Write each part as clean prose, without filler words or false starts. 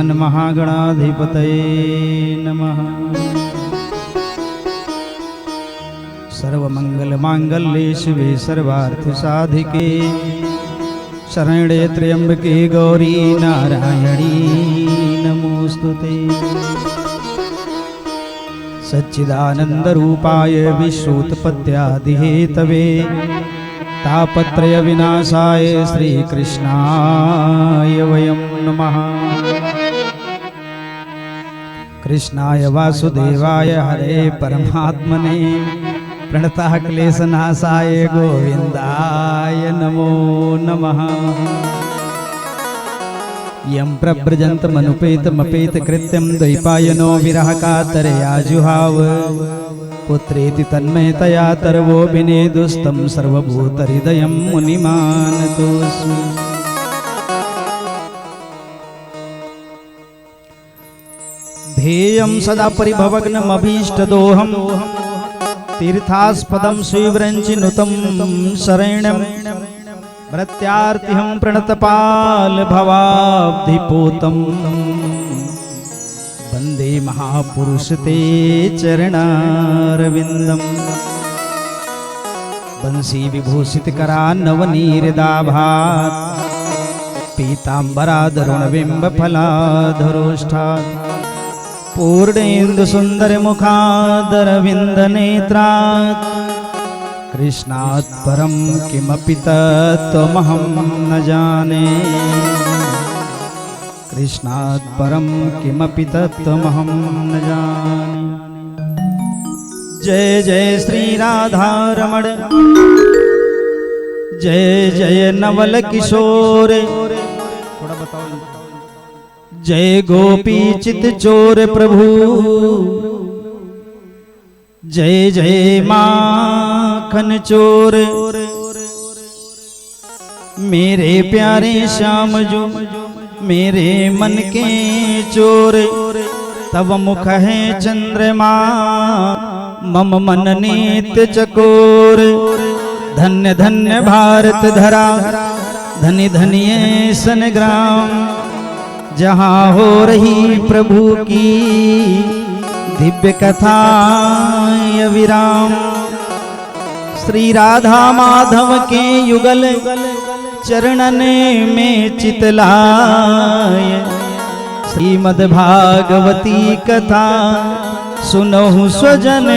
श्रीमान महागणाधिपतये नमः। सर्वमंगलमांगल्ये शिवे सर्वार्थसाधिके शरण्ये त्र्यंबके गौरी नारायणी नमोस्तुते। सच्चिदानंदरूपाय विश्वोत्पत्त्यादिहेतवे तापत्रय विनाशाय श्रीकृष्णाय वयं नमः। कृष्णाय वासुदेवाय हरे परमात्मने प्रणतः क्लेशनाशाय गोविंदाय नमो नमः। यं प्रव्रजन्तमनुपेतमपेत कृत्यं द्वैपायनो विरह कातरया जुहाव पुत्रेति तन्मयतया तर्वो विनेदुस्तं सर्वभूतहृदयं मुनिमानतोऽस्मि। ध्येयं सदा परिभवग्नमभीष्टदोहं तीर्थास्पदं श्रीवरञ्चिनुतं शरणं प्रत्यार्तिहं प्रणतपाल भवाब्धिपूतं वन्दे महापुरुष ते चरणारविन्दम्। बंसी विभूषित करान्नवनीरदाभात् पीताम्बरादरुणबिम्ब फलाधरोष्ठात् पूर्णेन्दु सुंदर मुखादरविन्दनेत्रात् कृष्णात् परं किमपि तत्त्वमहं न जाने। कृष्णात् परं किमपि तत्त्वमहं न जाने। जय जय श्री राधा रमण जय जय नवल किशोर थोड़ा बताओ। जय गोपी चित चोर प्रभु जय जय माखन चोर। मेरे प्यारे श्याम जो मेरे मन के चोर तब मुख है चंद्रमा मम मन नित्य चकोर। धन्य धन्य भारत धरा धनी धन्य सनग्राम जहाँ हो रही प्रभु की दिव्य कथा विराम। श्री राधा माधव के युगल चरणन में चितलाय श्रीमद् भागवती कथा सुनहु स्वजन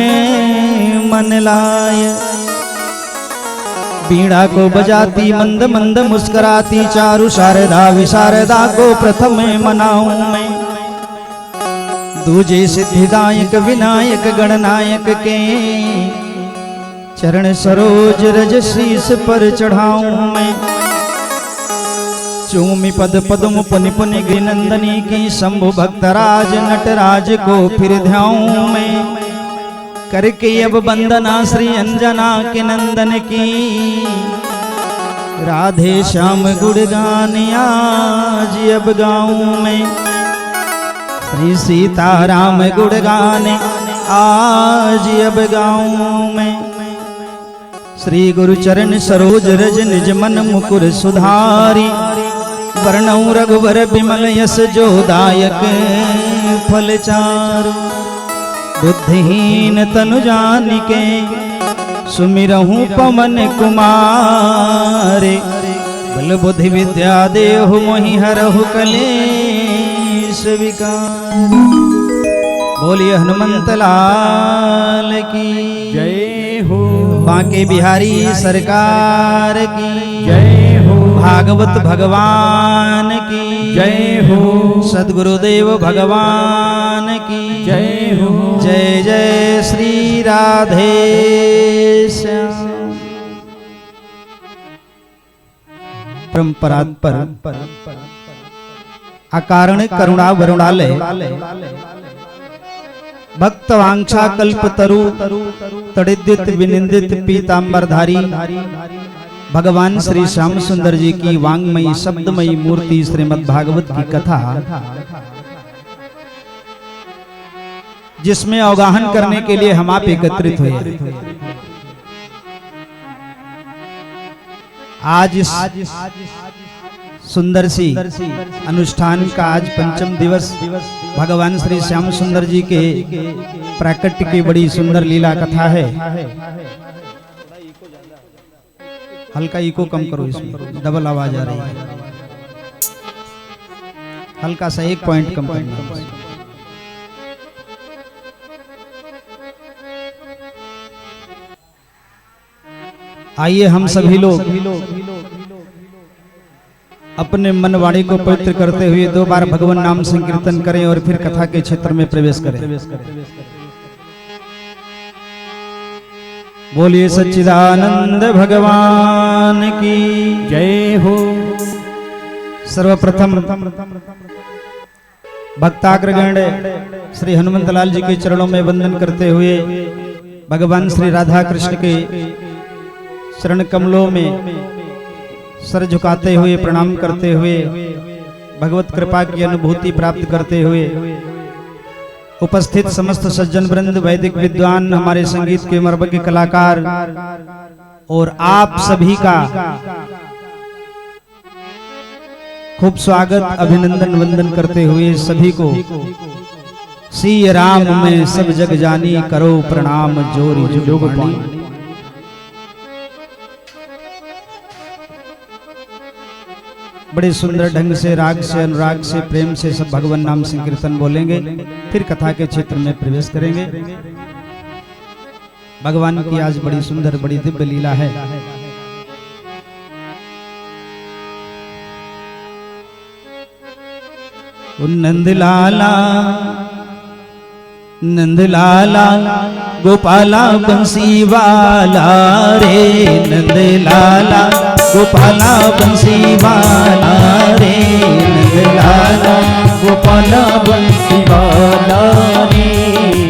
मन लाय। बीड़ा को बजाती मंद मंद मुस्कराती चारु शारदा विशारदा को प्रथम मनाऊं मैं। दूजे सिद्धिदायक विनायक गणनायक के चरण सरोज रज शीस पर चढ़ाऊं मैं। चूमि पद पदम पुनि पुनि गिरिनंदनी की शंभु भक्तराज नटराज को फिर ध्याऊं मैं। करके अब वंदना श्री अंजना के नंदन की राधे श्याम गुणगान आज अब गाऊं मैं। श्री सीताराम गुणगान आज अब गाऊं मैं। श्री गुरु चरण सरोज रज निज मन मुकुर सुधारी वर्णौ रघुवर बिमल यस जोदायक फल चारु। बुद्धिहीन तनु जानिके सुमिरहूं पवन कुमारे बल बुद्धि विद्या देहु मोहि हरहु कलेश विकार। बोलिए हनुमंत लाल की जय हो। बांके बिहारी सरकार की जय हो। भागवत भगवान की जय हो। सद्गुरुदेव भगवान की जय हो। जय जय श्री राधे श्याम। परंपरा पर अकारण करुणा वरुणालय भक्त वांछा कल्प तरु तड़िद्युत विनिंदित पीतांबरधारी भगवान श्री श्याम सुंदर जी की वांगमयी शब्दमयी मूर्ति श्रीमद् भागवत की कथा जिसमें अवगाहन करने के लिए हम आप एकत्रित हुए। आज सुंदर सी अनुष्ठान का आज पंचम दिवस भगवान श्री श्याम सुंदर जी के प्राकट्य की बड़ी सुंदर लीला कथा है। हल्का इको कम करो, इसमें डबल आवाज आ रही है, हल्का सा 1 पॉइंट कम करना। आइए हम सभी लोग अपने मन वाणी को पवित्र करते हुए 2 बार भगवान नाम संकीर्तन करें और फिर कथा के क्षेत्र में प्रवेश करें। बोलिए सच्चिदानंद भगवान की जय हो। सर्वप्रथम भक्ताग्रगण श्री हनुमंतलाल जी के चरणों में वंदन करते हुए भगवान श्री राधा कृष्ण के चरण कमलों में सर झुकाते हुए प्रणाम करते हुए भगवत कृपा की अनुभूति प्राप्त करते हुए उपस्थित समस्त सज्जन वृंद, वैदिक विद्वान, हमारे संगीत के मर्मज्ञ कलाकार और आप सभी का खूब स्वागत अभिनंदन वंदन करते हुए सभी को श्री राम में सब जग जानी, करो प्रणाम जोरी जोग पानी। बड़े सुंदर ढंग से राग से अनुराग से प्रेम से सब भगवान नाम संकीर्तन बोलेंगे, फिर कथा के क्षेत्र में प्रवेश करेंगे। भगवान की आज बड़ी सुंदर बड़ी दिव्य लीला है। नंदलाला नंदलाला गोपाला बंसी वाला रे, नंदलाला गोपाला बंसी वाला रे, नंदलाला गोपाला बंसी वाला रे,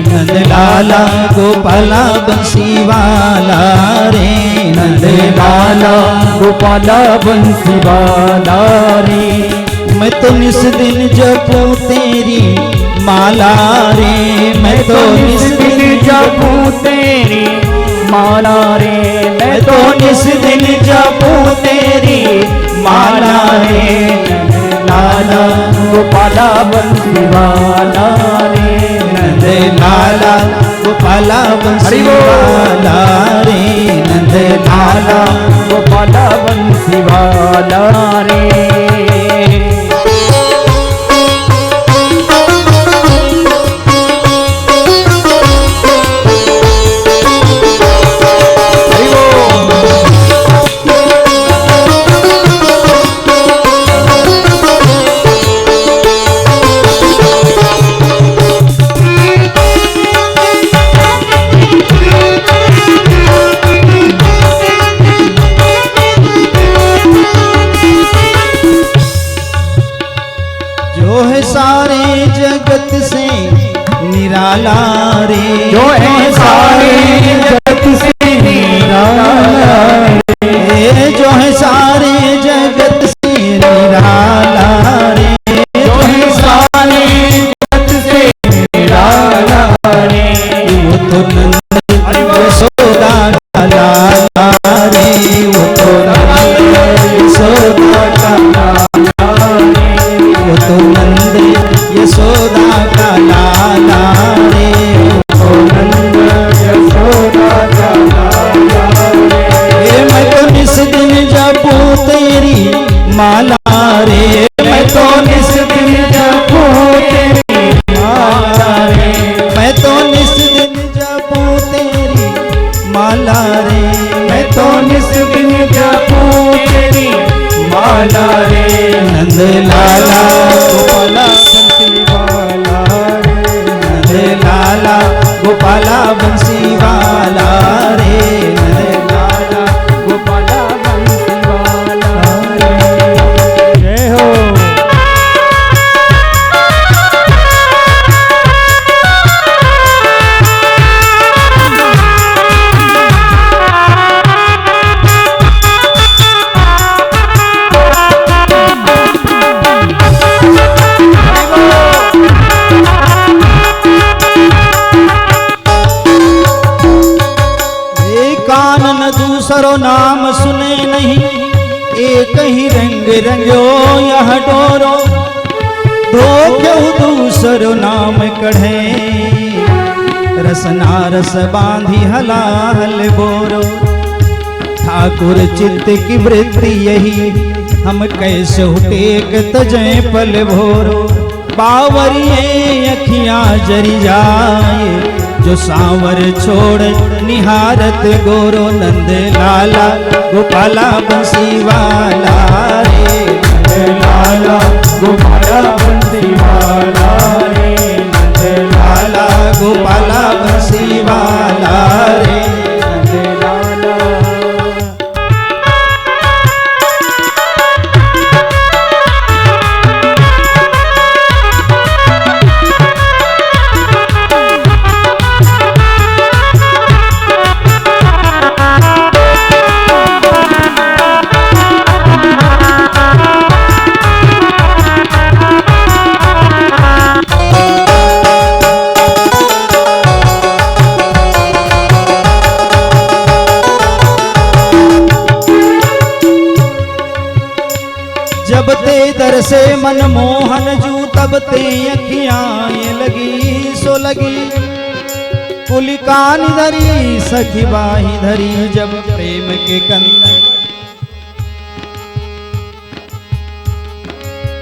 नंदलाला गोपाला बंसी वाला रे, नंदलाला गोपाला बंसी वाला रे। मैं तो निस दिन जपूं तेरी माला रे, मैं तो निस दिन जपूं तेरी माला रे, मैं तो निस दिन जपूं तेरी माला रे, नंदलाला गोपाला बंसी वाला रे, नंदलाला गोपाला बंसी वाला रे, नंदलाला गोपाला बंसी वाला रे। सारे जगत से निराला रे, जो है सारे जगत से निराला रे, जो है सारे जगत से निराला रे, जो है सारे जगत से निराला रे। वो तो नंद यशोदा का लाला रे, वो तो नंद यशोदा का लाला रे, वो तो नंद यशोदा का लाला रे, वो नंद यशोदा का लाला रे। मैं तो निस दिन जपूं तेरी माला रे, मैं तो निस दिन जपूं तेरी माला रे, मैं तो निस दिन जपूं तेरी माला रे, मैं तो निस दिन जपूं तेरी माला रे। नंदलाला गोपाला बंसी वाला रे, नंदलाला गोपाला बंसी वाला रे, नंदलाला गोपाला बंसी वाला रे। जय हो। दूसरो नाम सुने नहीं, एक ही रंग रंगो यह डोरो धोख्यो दूसरो नाम कढ़े रसना रस बांधी हलाहल बोरो ठाकुर चित्त की वृत्ति यही हम कैसे टेक तजै पल भोरो बावरिए अखियां जरी जाए जो सांवर छोड़ निहारत गोरो नंद लाला गोपाला बंसी वाला रे नंद लाला गोपाला बंसी वाला रे नंद लाला गोपाला बंसी वाला रे नंद लाला। जब ते दर से मनमोहन जू तब ते अखियां लगी सो लगी कुलिकान धरी सखी बाही धरी जब प्रेम के कंदन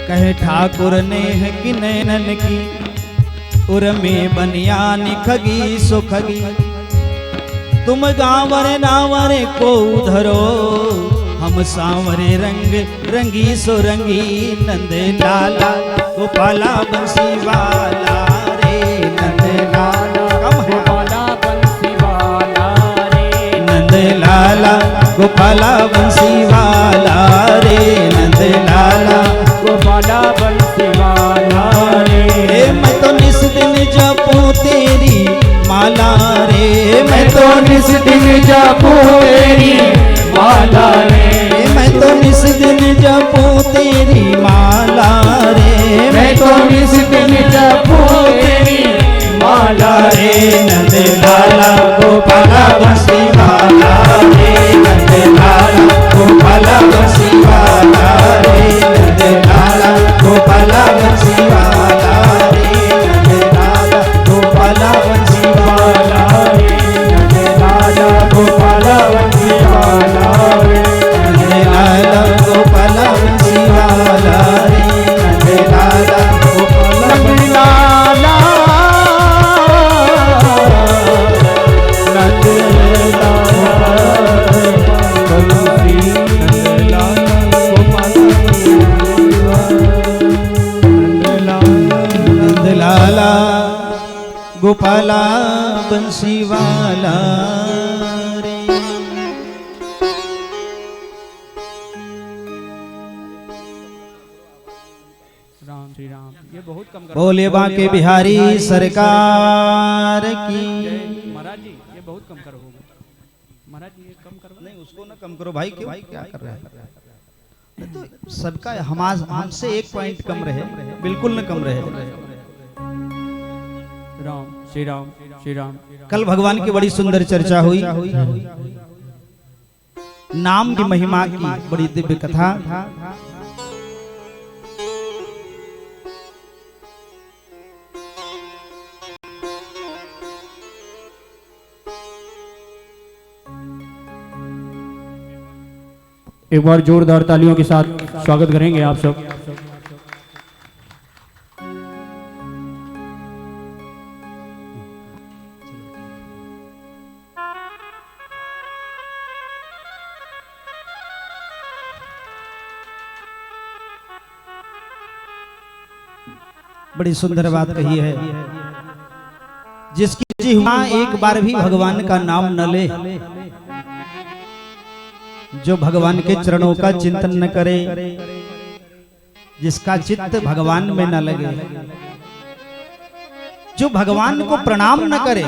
कहे ठाकुर ने है कि नैनन की उर में बनियान खगी सो खगी तुम गांवरे नावरे को धरो हम सांवरे रंग रंगी सो रंगी नंद लाला गोपाला बंसी वाला रे नंद लाला गोपाला बंसी वाला रे नंद लाला गोपाला बंसी वाला रे नंद लाला गोपाला बंसी वाला रे मैं तो निस दिन जपू तेरी माला रे मैं तो निस दिन जपू तेरी माला रे मैं तो निस दिन जपू तेरी माला रे मैं तो निस दिन जपू तेरी माला रे नंद लाला गोपाला बंसी वाला रे नंद लाला गोपाला बंसी वाला रे नंद लाला गोपाला बंसी वाला रे नंद लाला गोपाला बंसी वाला रे नंद लाला गोपाला बंसी वाला रे लाला गोपाला बंसी वाला रे नंद लाला गोपाला लाला नंद लाला गोपाला बंसी वाला रे। राम श्री राम। ये बहुत कम बोले बांके बिहारी सरकार की महाराज जी, ये बहुत कम करो महाराज जी, ये कम करो नहीं उसको ना कम करो भाई, क्यों क्या कर रहा है तो सबका हमसे एक पॉइंट कम रहे, बिल्कुल न कम रहे। राम श्री राम श्री राम। कल भगवान की बड़ी सुंदर चर्चा हुई, नाम की महिमा की बड़ी दिव्य कथा। एक बार जोरदार तालियों के साथ स्वागत करेंगे आप सब। बड़ी सुंदर बात कही है, जिसकी जिह्वा एक बार भी भगवान का नाम न ले, जो भगवान के चरणों का चिंतन न करे, जिसका चित्त भगवान में न लगे, जो भगवान को प्रणाम न करे।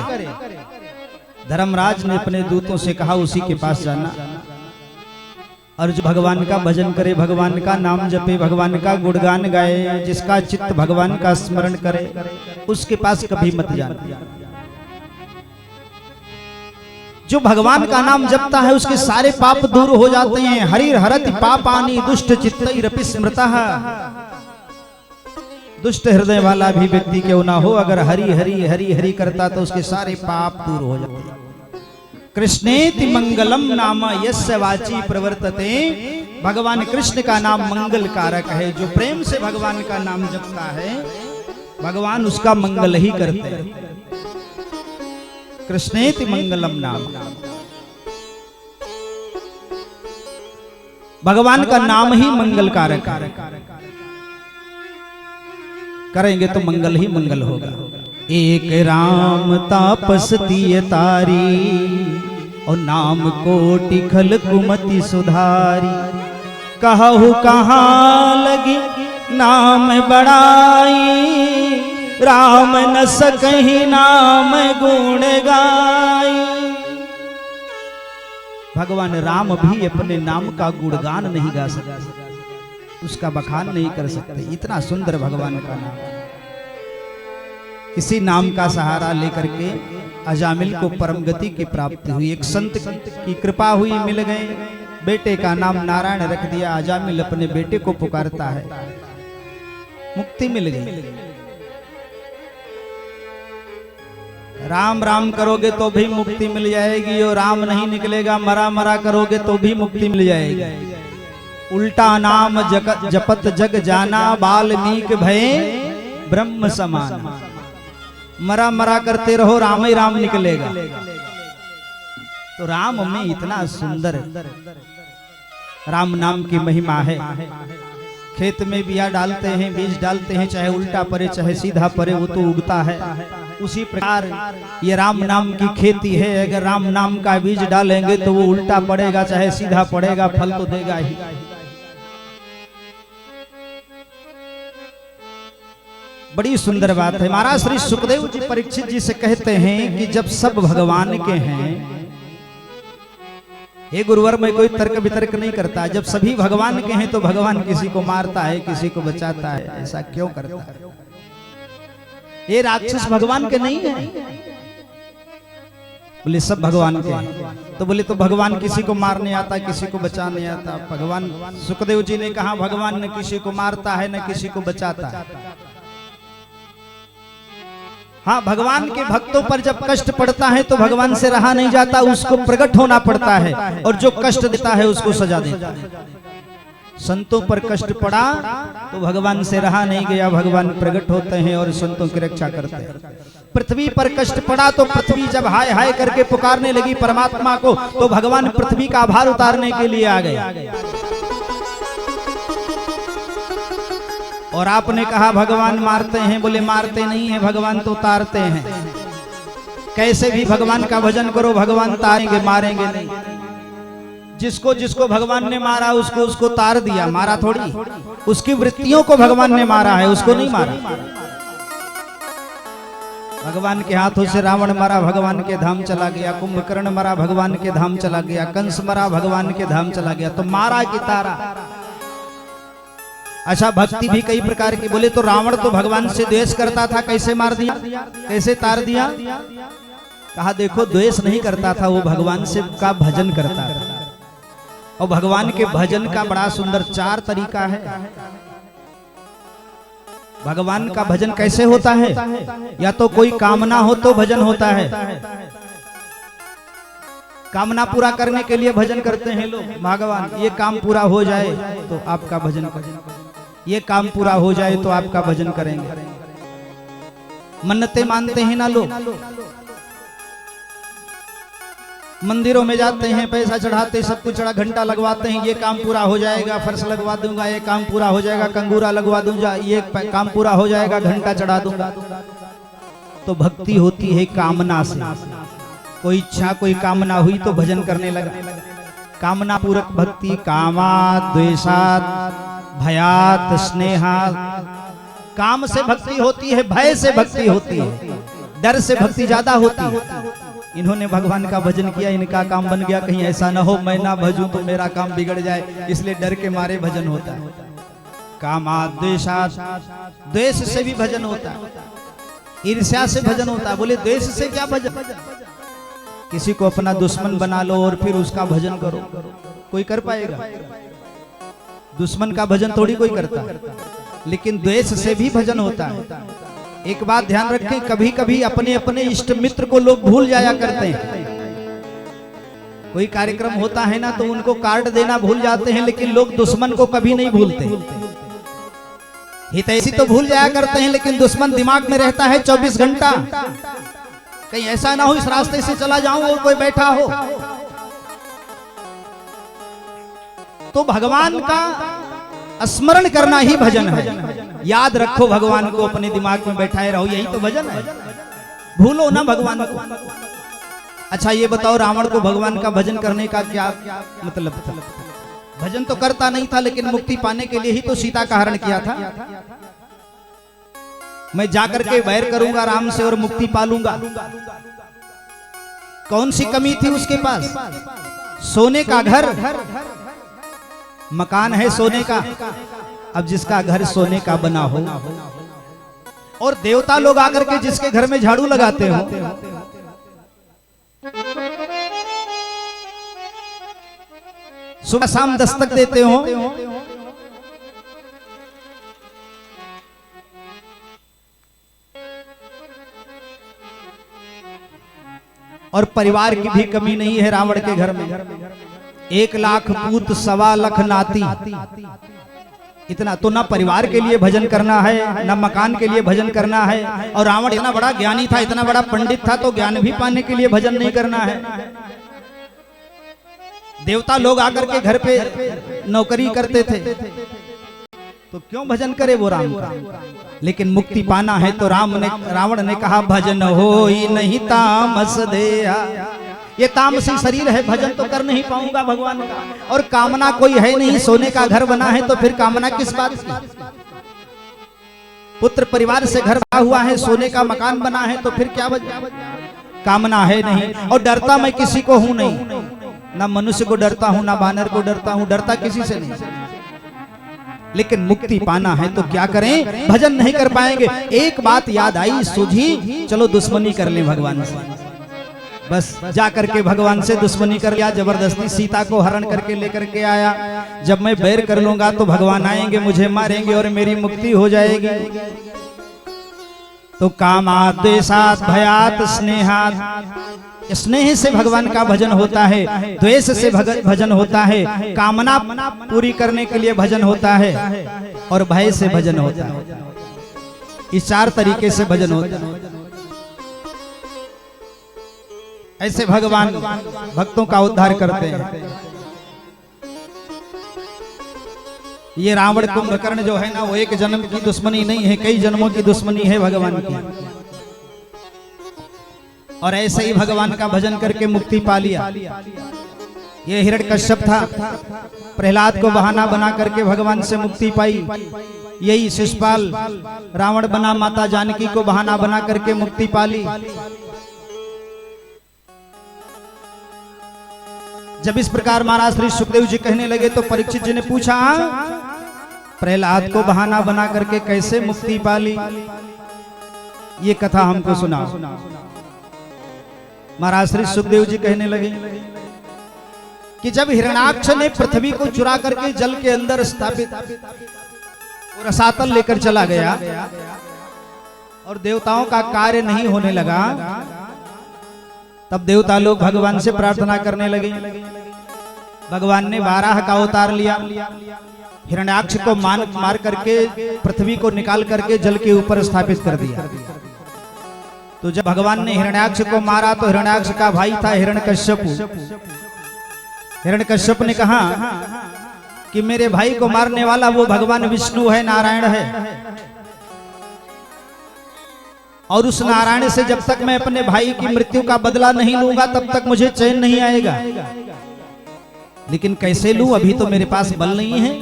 धर्मराज ने अपने दूतों से कहा उसी के पास जाना, और जो भगवान का भजन करे, भगवान का नाम जपे, भगवान का गुणगान गाए, जिसका चित्त भगवान का स्मरण करे, उसके पास कभी मत जाना। जो भगवान का नाम जपता है उसके सारे पाप दूर हो जाते हैं। हरि हरति पापानि दुष्ट चित्तैरपि स्मृतः। दुष्ट हृदय वाला भी व्यक्ति क्यों ना हो, अगर हरि हरि हरि हरि करता तो उसके सारे पाप दूर हो जाते। कृष्णेति मंगलम नाम यस्य वाची प्रवर्तते। भगवान कृष्ण का नाम मंगल कारक है। जो प्रेम से भगवान का नाम जपता है भगवान उसका मंगल ही करते हैं। कृष्णेति मंगलम नाम, भगवान का नाम ही मंगल कारक है। करेंगे तो मंगल ही मंगल होगा। एक राम तापस तिय तारी और नाम कोटि खल कुमति सुधारी। कहु कहाँ लगी नाम बड़ाई, राम न सकहि नाम गुण गाई। भगवान राम भी अपने नाम का गुणगान नहीं गा सकते, उसका बखान नहीं कर सकते। इतना सुंदर भगवान का नाम। इसी नाम का सहारा लेकर के अजामिल को परम गति की प्राप्ति हुई। एक संत की कृपा हुई, मिल गए। बेटे का नाम नारायण रख दिया। अजामिल अपने बेटे को पुकारता है, मुक्ति मिल गई। राम राम करोगे तो भी मुक्ति मिल जाएगी, और राम नहीं निकलेगा मरा मरा करोगे तो भी मुक्ति मिल जाएगी। उल्टा नाम जपत जग जाना, वाल्मीकि भय ब्रह्म समान। मरा मरा करते रहो, राम ही राम निकलेगा। तो राम में इतना सुंदर राम नाम की महिमा है। खेत में बिया डालते हैं, बीज डालते हैं, चाहे उल्टा पड़े चाहे सीधा पड़े वो तो उगता है। उसी प्रकार ये राम नाम की खेती है। अगर राम नाम का बीज डालेंगे तो वो उल्टा पड़ेगा चाहे सीधा पड़ेगा, फल तो देगा ही। बड़ी सुंदर बात है। महाराज श्री सुखदेव जी परीक्षित जी से कहते हैं कि जब सब भगवान के हैं, हे गुरुवर मैं कोई तर्क वितर्क नहीं करता, जब सभी भगवान के हैं तो भगवान किसी को मारता है किसी को बचाता है, ऐसा क्यों करता है? ये राक्षस भगवान के नहीं है? बोले सब भगवान के हैं। तो बोले तो भगवान किसी को मारने आता किसी को बचाने आता। भगवान सुखदेव जी ने कहा भगवान न किसी को मारता है न किसी को बचाता है। हाँ, भगवान के भक्तों पर जब कष्ट पड़ता है तो भगवान से रहा नहीं जाता, उसको प्रकट होना पड़ता है, और जो कष्ट देता है उसको सजा देता है। संतों पर कष्ट पड़ा तो भगवान से रहा नहीं गया, भगवान प्रकट होते हैं और संतों की रक्षा करते हैं। पृथ्वी पर कष्ट पड़ा तो पृथ्वी जब हाय हाय करके पुकारने लगी परमात्मा को, तो भगवान पृथ्वी का भार उतारने के लिए आ गए। और आपने कहा भगवान मारते हैं, बोले मारते नहीं है, भगवान तो तारते हैं। कैसे भी भगवान का भजन करो, भगवान तारेंगे मारेंगे नहीं। जिसको जिसको भगवान ने मारा उसको उसको तार दिया, मारा थोड़ी। उसकी वृत्तियों को भगवान ने मारा है, उसको नहीं मारा। भगवान के हाथों से रावण मरा, भगवान के धाम चला गया। कुंभकर्ण मरा, भगवान के धाम चला गया। कंस मरा, भगवान के धाम चला गया। तो मारा कि तारा? अच्छा, भक्ति भी कई प्रकार की। बोले तो रावण तो भगवान से द्वेष करता था, कैसे मार दिया, कैसे तार दिया? कहा देखो द्वेष नहीं करता था, वो भगवान से का भजन करता था। और भगवान के भजन का बड़ा सुंदर 4 तरीका है। भगवान का भजन कैसे होता है? या तो कोई कामना हो तो भजन होता है। कामना पूरा करने के लिए भजन करते हैं लोग। भगवान ये काम पूरा हो जाए तो आपका भजन करें, ये काम पूरा हो जाए तो आपका भजन करेंगे। मन्नतें मानते हैं ना लोग, मंदिरों में जाते हैं, पैसा चढ़ाते, सब कुछ चढ़ा, घंटा लगवाते हैं, ये काम पूरा हो जाएगा, फर्श लगवा दूंगा, ये काम पूरा हो जाएगा, कंगूरा लगवा दूंगा, ये काम पूरा हो जाएगा, घंटा चढ़ा दूंगा। तो भक्ति होती है कामना से। कोई इच्छा कोई कामना हुई तो भजन करने लगा। कामना पूरक भक्ति। कामात् द्वेषात् भयात् स्नेहात्। काम से भक्ति होती है, भय से भक्ति होती है, डर से भक्ति ज्यादा होती है। इन्होंने भगवान का भजन किया, इनका काम बन गया, कहीं ऐसा ना हो मैं ना भजूं तो मेरा काम बिगड़ जाए, इसलिए डर के मारे भजन होता है। कामात् द्वेषात्। द्वेष से भी भजन होता है, ईर्ष्या से भजन होता है। बोले द्वेष से क्या भजन? किसी को अपना दुश्मन बना लो और फिर उसका भजन करो, कोई कर पाएगा? दुश्मन का भजन थोड़ी कोई करता, लेकिन द्वेष से भी भजन होता है। एक बात ध्यान रखें, कभी कभी अपने अपने इष्ट मित्र को लोग भूल जाया करते हैं। कोई कार्यक्रम होता है ना तो उनको कार्ड देना भूल जाते हैं, लेकिन लोग दुश्मन को कभी नहीं भूलते। हितैषी तो भूल जाया करते हैं, लेकिन दुश्मन दिमाग में रहता है 24 घंटा। कहीं ऐसा ना हो इस रास्ते से चला जाऊं और कोई बैठा हो। तो भगवान का स्मरण करना ही भजन है। याद रखो भगवान को, अपने दिमाग में बैठाए रहो, यही तो भजन है। भूलो ना भगवान को। अच्छा ये बताओ, रावण को भगवान का भजन करने का क्या मतलब था? भजन तो करता नहीं था, लेकिन मुक्ति पाने के लिए ही तो सीता का हरण किया था। मैं जाकर के वैर करूंगा राम से और मुक्ति पालूंगा। कौन सी कमी थी उसके पास? सोने का घर, मकान है सोने का। अब जिसका घर सोने का बना हो और देवता लोग आकर के जिसके घर में झाड़ू लगाते हो, सुबह शाम दस्तक देते हो, और परिवार की भी कमी नहीं है रावण के घर में। 1 लाख पूत 1.25 लाख नाती। इतना तो ना परिवार के लिए भजन करना है, ना मकान के लिए भजन करना है। और रावण इतना बड़ा ज्ञानी था, इतना बड़ा पंडित था, तो ज्ञान भी पाने के लिए भजन नहीं करना है। देवता लोग आकर के घर पे नौकरी करते थे, तो क्यों भजन करे वो राम का? लेकिन मुक्ति पाना है तो रावण ने कहा भजन होई नहीं तामस देहा। ये तामसी शरीर है, भजन तो कर नहीं पाऊंगा भगवान का। और कामना कोई है नहीं, सोने का घर बना है तो फिर कामना किस बात की? पुत्र परिवार से घर बना हुआ है, सोने का मकान बना है, तो फिर क्या कामना है नहीं। और डरता मैं किसी को हूं नहीं, ना मनुष्य को डरता हूं, ना बानर को डरता हूं, डरता किसी से नहीं। लेकिन मुक्ति पाना है तो क्या करें? भजन नहीं कर पाएंगे। एक बात याद आई, सूझी, चलो दुश्मनी कर ले भगवान से। बस जा करके भगवान से दुश्मनी कर लिया, जबरदस्ती सीता को हरण करके लेकर के आया। जब मैं बैर कर लूंगा तो भगवान आएंगे, मुझे मारेंगे और मेरी मुक्ति हो जाएगी। तो कामात् द्वेषात् भयात् स्नेहात्, स्नेह से भगवान का भजन होता है, द्वेष से भजन होता है, कामना पूरी करने के लिए भजन होता है, और भय से भजन होता है। इस 4 तरीके से भजन होता है। ऐसे भगवान भक्तों का उद्धार करते हैं। ये रावण कुंभकर्ण जो है ना, वो एक जन्म की दुश्मनी नहीं है, कई जन्मों की दुश्मनी है भगवान की। और ऐसे ही भगवान का भजन करके मुक्ति पा लिया। ये हिरण्यकश्यप था, प्रहलाद को बहाना बना करके भगवान से मुक्ति पाई। यही शिशुपाल रावण बना, माता जानकी को बहाना बना करके मुक्ति पा ली। जब इस प्रकार महाराज श्री सुखदेव जी कहने लगे तो परीक्षित जी ने पूछा, प्रहलाद को बहाना बना करके कैसे मुक्ति पा ली? ये कथा हमको सुनाओ। महाराज श्री सुखदेव जी कहने लगे कि जब हिरण्याक्ष ने पृथ्वी को चुरा करके जल के अंदर स्थापित और रसातल लेकर चला गया और देवताओं का कार्य नहीं होने लगा, तब देवता लोग भगवान से प्रार्थना करने लगे। भगवान ने वाराह का अवतार लिया, हिरण्याक्ष को मार करके पृथ्वी को निकाल करके जल के ऊपर स्थापित कर दिया। तो जब भगवान ने हिरण्याक्ष को मारा तो हिरण्याक्ष का भाई था हिरण्यकश्यप। हिरण्यकश्यप ने कहा कि मेरे भाई को मारने वाला वो भगवान विष्णु है, नारायण है, और उस नारायण से जब तक मैं अपने भाई की मृत्यु का बदला नहीं लूंगा तब तक मुझे चैन नहीं आएगा। लेकिन कैसे लूं, अभी तो मेरे पास बल नहीं है।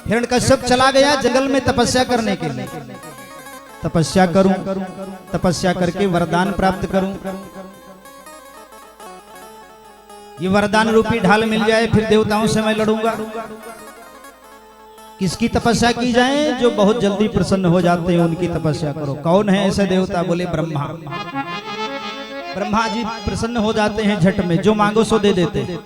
हिरण्यकश्यप चला गया जंगल में तपस्या करने के लिए। तपस्या करूं, तपस्या करके वरदान प्राप्त करूं, ये वरदान रूपी ढाल मिल जाए, फिर देवताओं से मैं लड़ूंगा। किसकी तपस्या की जाए? जो बहुत जल्दी प्रसन्न हो जाते हैं उनकी तपस्या करो। कौन है ऐसे देवता? बोले ब्रह्मा। ब्रह्मा जी प्रसन्न हो जाते हैं झट में, जो मांगो सो दे देते।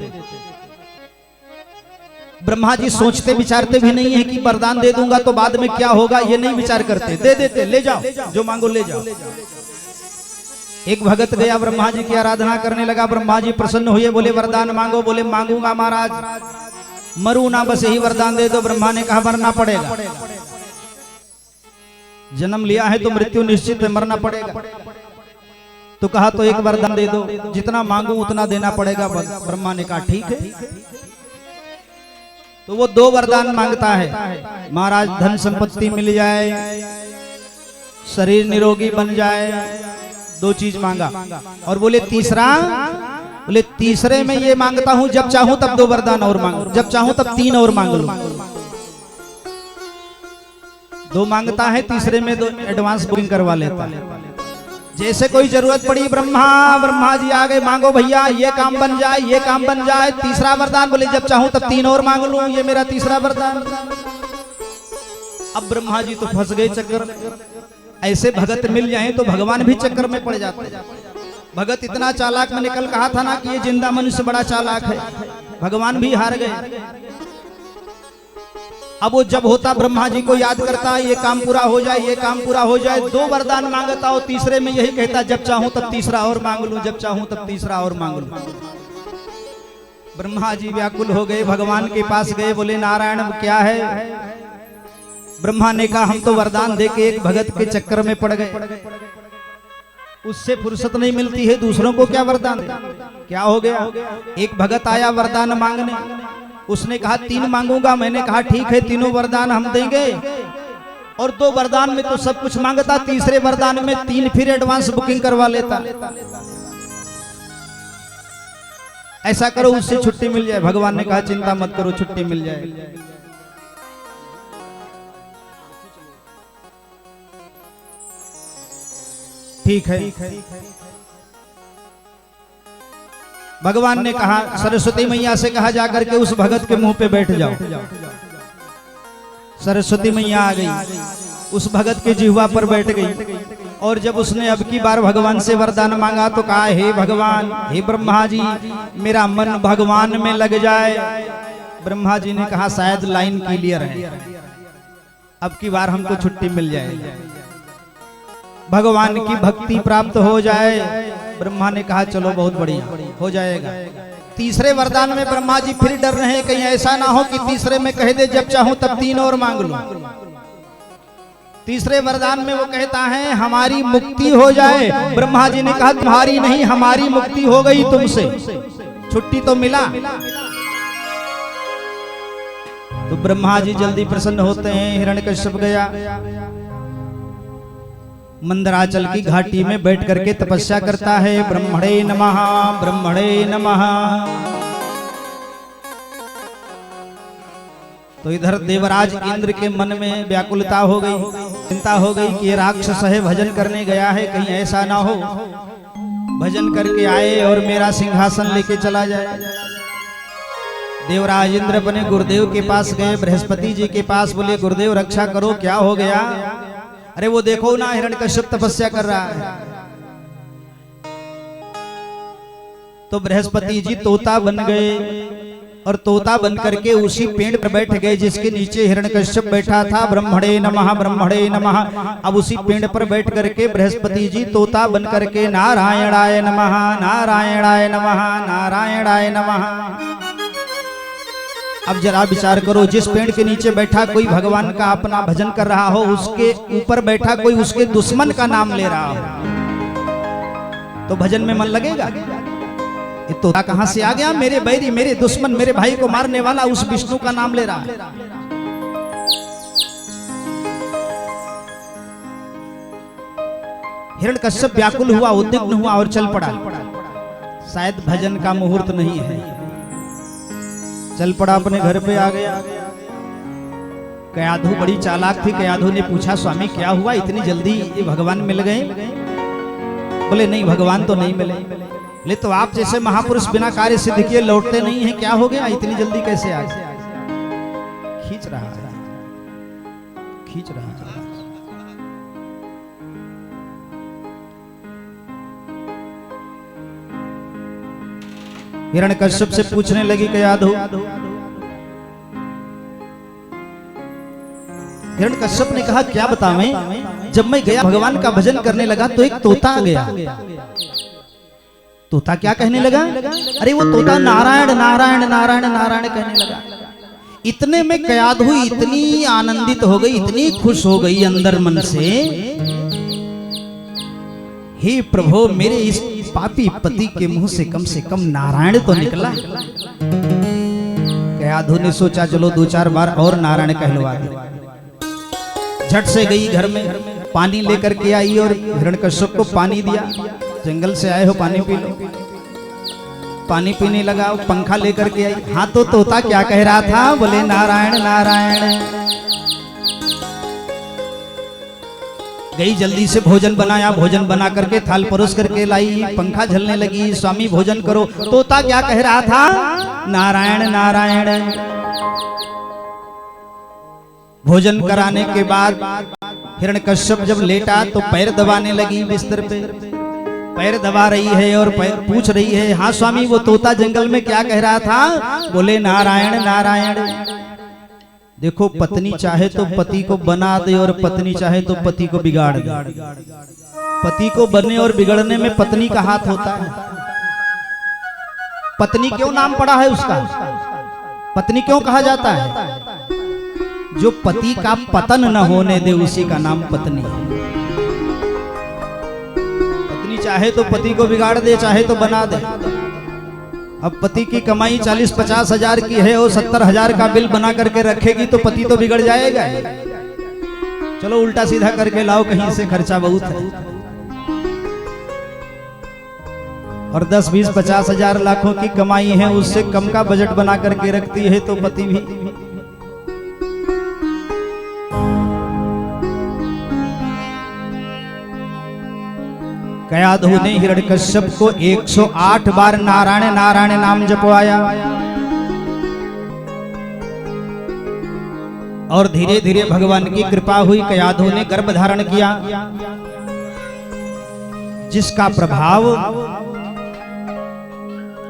ब्रह्मा जी सोचते विचारते भी नहीं है कि वरदान दे दूंगा तो बाद में क्या होगा, ये नहीं विचार करते, दे देते, ले जाओ जो मांगो ले जाओ। एक भगत गया ब्रह्मा जी की आराधना करने लगा, ब्रह्मा जी प्रसन्न हुए, बोले वरदान मांगो, बोले मांगूंगा महाराज, मरू ना बस यही वरदान दे दो। ब्रह्मा ने कहा मरना पड़ेगा, जन्म लिया है तो मृत्यु निश्चित है, मरना पड़ेगा। तो कहा तो एक वरदान दे दो, जितना मांगू उतना देना पड़ेगा। ब्रह्मा ने कहा ठीक है। तो वो 2 वरदान मांगता है, महाराज धन संपत्ति मिल जाए, शरीर निरोगी बन जाए, 2 चीज मांगा। और बोले तीसरा, बोले तीसरे में ये मांगता हूं जब चाहूं तब 2 वरदान और मांगो, जब चाहूं तब 3 और मांग लो। 2 मांगता है, तीसरे में 2 एडवांस बुकिंग करवा लेता है। जैसे कोई जरूरत पड़ी ब्रह्मा जी आ गए, मांगो भैया ये काम बन जाए, ये काम बन जाए। तीसरा वरदान, बोले जब चाहूं तब 3 और मांग लूं, ये मेरा तीसरा वरदान। अब ब्रह्मा जी तो फंस गए चक्कर। ऐसे भगत मिल जाए तो भगवान भी चक्कर में पड़ जाते हैं। भगत इतना चालाक, मैंने कल कहा था ना कि ये जिंदा मनुष्य बड़ा चालाक है, भगवान भी हार गए। अब वो जब होता ब्रह्मा जी को याद करता, ये काम पूरा हो जाए, ये काम पूरा हो जाए, 2 वरदान मांगता हो, तीसरे में यही कहता जब चाहूं तब तीसरा और मांग लूं, जब चाहूं तब तीसरा और मांग लूं। ब्रह्मा जी व्याकुल हो गए, भगवान के पास गए, बोले नारायण क्या है। ब्रह्मा ने कहा हम तो वरदान देके एक भगत के चक्कर में पड़ गए, उससे फुर्सत नहीं मिलती है, दूसरों को क्या वरदान दे। क्या हो गया, एक भगत आया वरदान मांगने, उसने कहा 3 मांगूंगा। मैंने कहा ठीक है, 3 वरदान हम देंगे। और 2 वरदान में तो सब कुछ मांगता, तीसरे वरदान में 3 फिर एडवांस बुकिंग करवा लेता। ऐसा करो उससे छुट्टी मिल जाए। भगवान ने कहा चिंता मत करो, छुट्टी मिल जाए। ठीक है। भगवान ने कहा, सरस्वती मैया से कहा जाकर के उस भगत के मुंह पे बैठ जाओ। सरस्वती मैया आ गई, उस भगत के जिह्वा पर बैठ गई। और जब उसने अब की बार भगवान से वरदान मांगा तो कहा हे भगवान, हे ब्रह्मा जी, मेरा मन भगवान में लग जाए। ब्रह्मा जी ने कहा शायद लाइन क्लियर है, अब की बार हमको छुट्टी मिल जाए, भगवान की भक्ति प्राप्त हो जाए। ब्रह्मा ने कहा चलो बहुत बढ़िया, हो जाएगा। तीसरे वरदान में ब्रह्मा जी फिर डर रहे हैं कहीं ऐसा ना हो कि तीसरे में कह दे जब चाहूं तब 3 और मांग लूं। तीसरे वरदान में वो कहता है हमारी मुक्ति हो जाए। ब्रह्मा जी ने कहा तुम्हारी नहीं, हमारी मुक्ति हो गई तुमसे, छुट्टी तो मिला। तो ब्रह्मा जी जल्दी प्रसन्न होते हैं। हिरण्यकश्यप गया, मंदराचल की घाटी में बैठ करके तपस्या करता है। ब्रह्मणे नमः, ब्रह्मणे नमः। तो इधर देवराज इंद्र के मन में व्याकुलता हो गई, चिंता हो गई कि ये राक्षस है, भजन करने गया है, कहीं ऐसा ना हो भजन करके आए और मेरा सिंहासन लेके चला जाए। देवराज इंद्र अपने गुरुदेव के पास गए, बृहस्पति जी के पास, बोले गुरुदेव रक्षा करो, क्या हो गया। अरे वो देखो ना हिरण्यकश्यप तपस्या कर रहा है। तो बृहस्पति जी तोता बन गए और तोता बन करके उसी पेड़ पर बैठ गए जिसके नीचे हिरण्यकश्यप बैठा था। ब्रह्मणे नमः, ब्रह्मणे नमः। अब उसी पेड़ पर बैठ करके बृहस्पति जी तोता बन करके नारायणाय नमः, नारायणाय नमः, नारायणाय नमः। अब जरा विचार करो, जिस पेड़ के नीचे बैठा कोई भगवान का अपना भजन कर रहा हो, उसके ऊपर बैठा कोई उसके दुश्मन का नाम ले रहा हो, तो भजन में मन लगेगा। ये तोता कहां से आ गया, मेरे बैरी, मेरे दुश्मन, मेरे भाई को मारने वाला उस विष्णु का नाम ले रहा है। हिरण्यकश्यप व्याकुल हुआ, उद्विग्न हुआ और चल पड़ा। शायद भजन का मुहूर्त नहीं है, चल पड़ा, अपने घर पे आ गया। कयाधु बड़ी चालाक थी। कयाधु ने पूछा स्वामी क्या हुआ, इतनी जल्दी ये भगवान मिल गए। बोले नहीं, भगवान तो नहीं मिले। बोले तो आप जैसे महापुरुष बिना कार्य सिद्ध किए लौटते नहीं हैं, क्या हो गया, इतनी जल्दी कैसे आ गए। खींच रहा है, खींच रहा है। हिरण्यकश्यप से पूछने लगी कयाधु। हिरण्यकश्यप ने कहा क्या बतावें, जब मैं गया भगवान का भजन करने लगा तो एक तोता आ गया। तोता क्या कहने लगा? अरे वो तोता नारायण नारायण नारायण नारायण कहने लगा। इतने में कयाधु इतनी आनंदित हो गई, इतनी खुश हो गई अंदर मन से, हे प्रभु मेरे इस पापी पति के मुंह से कम नारायण तो निकला। कयाधु ने सोचा चलो 2-4 बार और नारायण कहलवा दे। झट से गई घर में, पानी लेकर के आई और हिरण्यकश्यप को पानी दिया। जंगल से आए हो पानी पी लो। पानी पीने लगा, पंखा लेकर के आई। हाँ तो तोता क्या कह रहा था? बोले नारायण नारायण। गई जल्दी से भोजन बनाया, भोजन बना करके थाल परोस करके लाई, पंखा झलने लगी, स्वामी भोजन करो। तोता क्या कह रहा था? नारायण नारायण। भोजन कराने के बाद हिरण्यकश्यप जब लेटा तो पैर दबाने लगी बिस्तर पे। पैर दबा रही है और पूछ रही है, हाँ स्वामी वो तोता जंगल में क्या कह रहा था? बोले नारायण नारायण। देखो पत्नी चाहे तो पति को बना दे और पत्नी चाहे तो पति को बिगाड़ दे। पति को बनने और बिगड़ने में पत्नी का हाथ होता है। पत्नी क्यों नाम पड़ा है उसका? पत्नी क्यों कहा जाता है? जो पति का पतन न होने दे उसी का नाम पत्नी है। पत्नी चाहे तो पति को बिगाड़ दे, चाहे तो बना दे। अब पति की कमाई 40-50 हजार की है और 70 हजार का बिल बना करके रखेगी तो पति तो बिगड़ जाएगा। चलो उल्टा सीधा करके लाओ, कहीं से खर्चा बहुत है। और 10-20-50 हजार लाखों की कमाई है, उससे कम का बजट बना करके रखती है तो पति भी। कयाधु ने हिरण्यकश्यप को 108 बार नारायण नारायण नाम जपवाया और धीरे धीरे भगवान की कृपा हुई। कयाधु ने गर्भ धारण किया, जिसका प्रभाव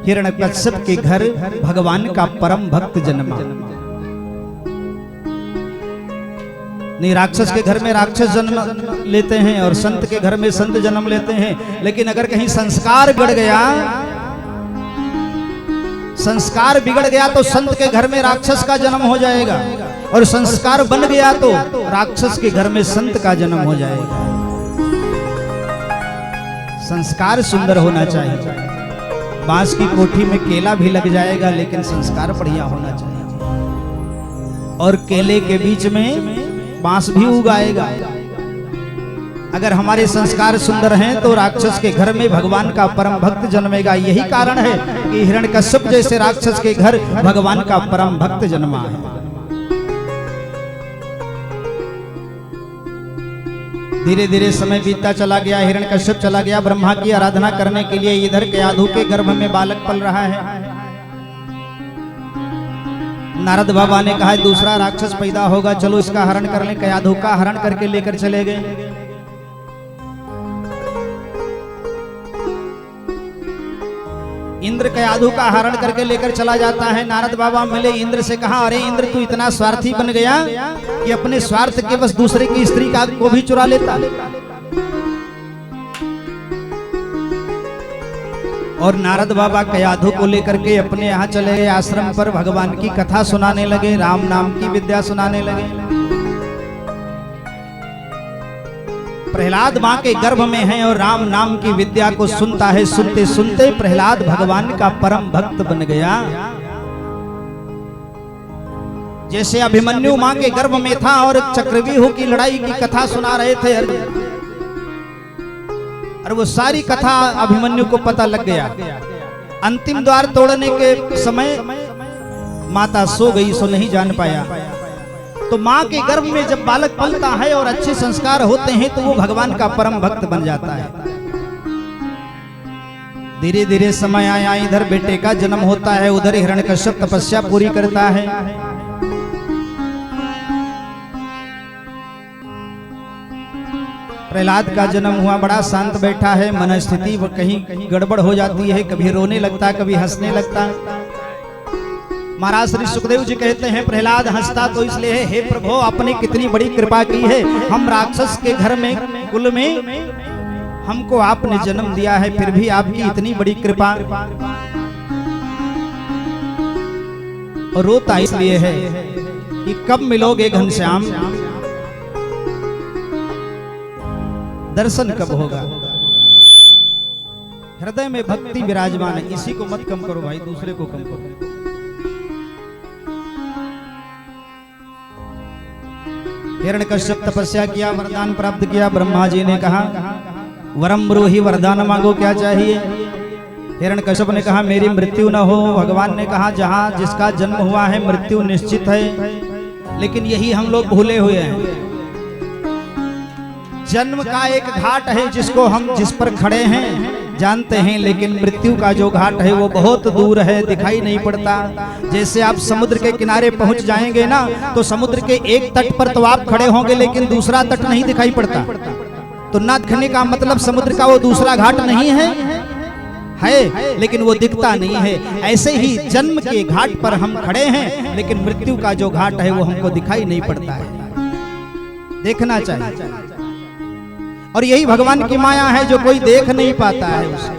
हिरण्यकश्यप के घर भगवान का परम भक्त जन्मा। नहीं, राक्षस के घर में राक्षस जन्म लेते हैं और संत के घर में संत जन्म लेते हैं, लेकिन अगर कहीं संस्कार बिगड़ गया, संस्कार बिगड़ गया तो संत के घर में राक्षस का जन्म हो जाएगा, और संस्कार बन गया तो राक्षस के घर में संत का जन्म हो जाएगा। संस्कार सुंदर होना चाहिए। बांस की कोठी में केला भी लग जाएगा, लेकिन संस्कार बढ़िया होना चाहिए। और केले के बीच में बांस भी उगाएगा। अगर हमारे संस्कार सुंदर हैं तो राक्षस के घर में भगवान का परम भक्त जन्मेगा। यही कारण है कि हिरण्यकश्यप जैसे राक्षस के घर भगवान का परम भक्त जन्मा है। धीरे धीरे समय बीतता चला गया। हिरण्यकश्यप चला गया ब्रह्मा की आराधना करने के लिए। इधर कयाधु के गर्भ में बालक पल रहा है। नारद बाबा ने कहा दूसरा राक्षस पैदा होगा, चलो इसका हरण कर लें। कयाधु का हरण करके लेकर चले गए। इंद्र कयाधु का हरण करके लेकर चला जाता है। नारद बाबा मिले, इंद्र से कहा, अरे इंद्र तू इतना स्वार्थी बन गया कि अपने स्वार्थ के बस दूसरे की स्त्री का को भी चुरा लेता। और नारद बाबा कयाधु को लेकर के अपने यहाँ चले गए आश्रम पर। भगवान की कथा सुनाने लगे, राम नाम की विद्या सुनाने लगे। प्रहलाद मां के गर्भ में है और राम नाम की विद्या को सुनता है। सुनते सुनते प्रहलाद भगवान का परम भक्त बन गया। जैसे अभिमन्यु मां के गर्भ में था और चक्रव्यूह की लड़ाई की कथा सुना रहे थे अर्जुन, और वो सारी कथा अभिमन्यु को पता लग गया। अंतिम द्वार तोड़ने के समय माता सो गई, सो नहीं जान पाया। तो माँ के गर्भ में जब बालक पलता है और अच्छे संस्कार होते हैं तो वो भगवान का परम भक्त बन जाता है। धीरे धीरे समय आया, इधर बेटे का जन्म होता है, उधर हिरण्यकश्यप तपस्या पूरी करता है। प्रहलाद का जन्म हुआ, बड़ा शांत बैठा है, मन स्थिति वो कहीं गड़बड़ हो जाती है, कभी रोने लगता है, कभी हंसने लगता है। महाराज श्री सुखदेव जी कहते हैं प्रहलाद हंसता तो इसलिए है, हे प्रभु आपने कितनी बड़ी कृपा की है, हम राक्षस के घर में कुल में हमको आपने जन्म दिया है, फिर भी आपकी इतनी बड़ी कृपा। और रोता इसलिए है कि कब मिलोगे घनश्याम, दर्शन कब होगा। हृदय में भक्ति विराजमान है, इसी को मत कम करो भाई, दूसरे को कम करो। हिरण्यकश्यप तपस्या किया, वरदान प्राप्त किया। ब्रह्मा जी ने कहा वरम ब्रूहि, वरदान मांगो, क्या चाहिए। हिरण्यकश्यप ने कहा मेरी मृत्यु न हो। भगवान ने कहा जहां जिसका जन्म हुआ है मृत्यु निश्चित है, लेकिन यही हम लोग भूले हुए हैं। जन्म का एक घाट है जिसको हम जिस पर खड़े हैं जानते हैं, लेकिन मृत्यु का जो घाट है वो बहुत दूर है, दिखाई नहीं पड़ता। जैसे आप समुद्र के किनारे पहुंच जाएंगे ना, तो समुद्र के एक तट पर तो आप खड़े होंगे, लेकिन दूसरा तट नहीं दिखाई पड़ता। तो ना दिखने का मतलब समुद्र का वो दूसरा घाट नहीं है, लेकिन वो दिखता नहीं है। ऐसे ही जन्म के घाट पर हम खड़े हैं, लेकिन मृत्यु का जो घाट है वो हमको दिखाई नहीं पड़ता है, देखना चाहिए। और यही भगवान की माया है जो कोई देख नहीं पाता है उसे।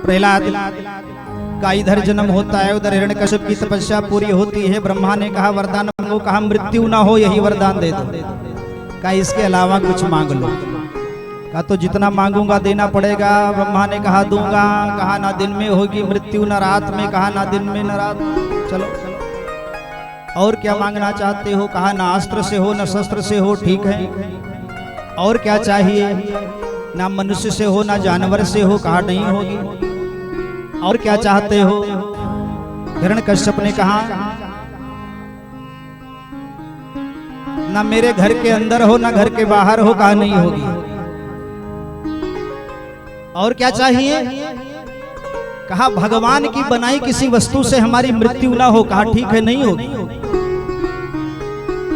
प्रहलाद का इधर जन्म होता है, उधर हिरण्यकश्यप की तपस्या पूरी होती है। ब्रह्मा ने कहा वरदान मांगो, कहा मृत्यु ना हो, यही वरदान दे दो। कहा इसके अलावा कुछ मांग लो। कहा तो जितना मांगूंगा देना पड़ेगा। ब्रह्मा ने कहा दूंगा। कहा ना दिन में होगी मृत्यु ना रात में। कहा ना दिन में ना रात। चलो और क्या मांगना चाहते हो। कहा ना अस्त्र से हो ना शस्त्र से हो, ठीक है। और क्या चाहिए। ना मनुष्य से हो ना जानवर से हो। कहा नहीं होगी। और क्या चाहते हो। हिरण्यकश्यप ने कहा ना मेरे घर के अंदर हो ना घर के बाहर हो। कहा नहीं होगी। और क्या चाहिए। कहा भगवान की बनाई किसी वस्तु से हमारी मृत्यु ना हो। कहा ठीक है, नहीं होगी।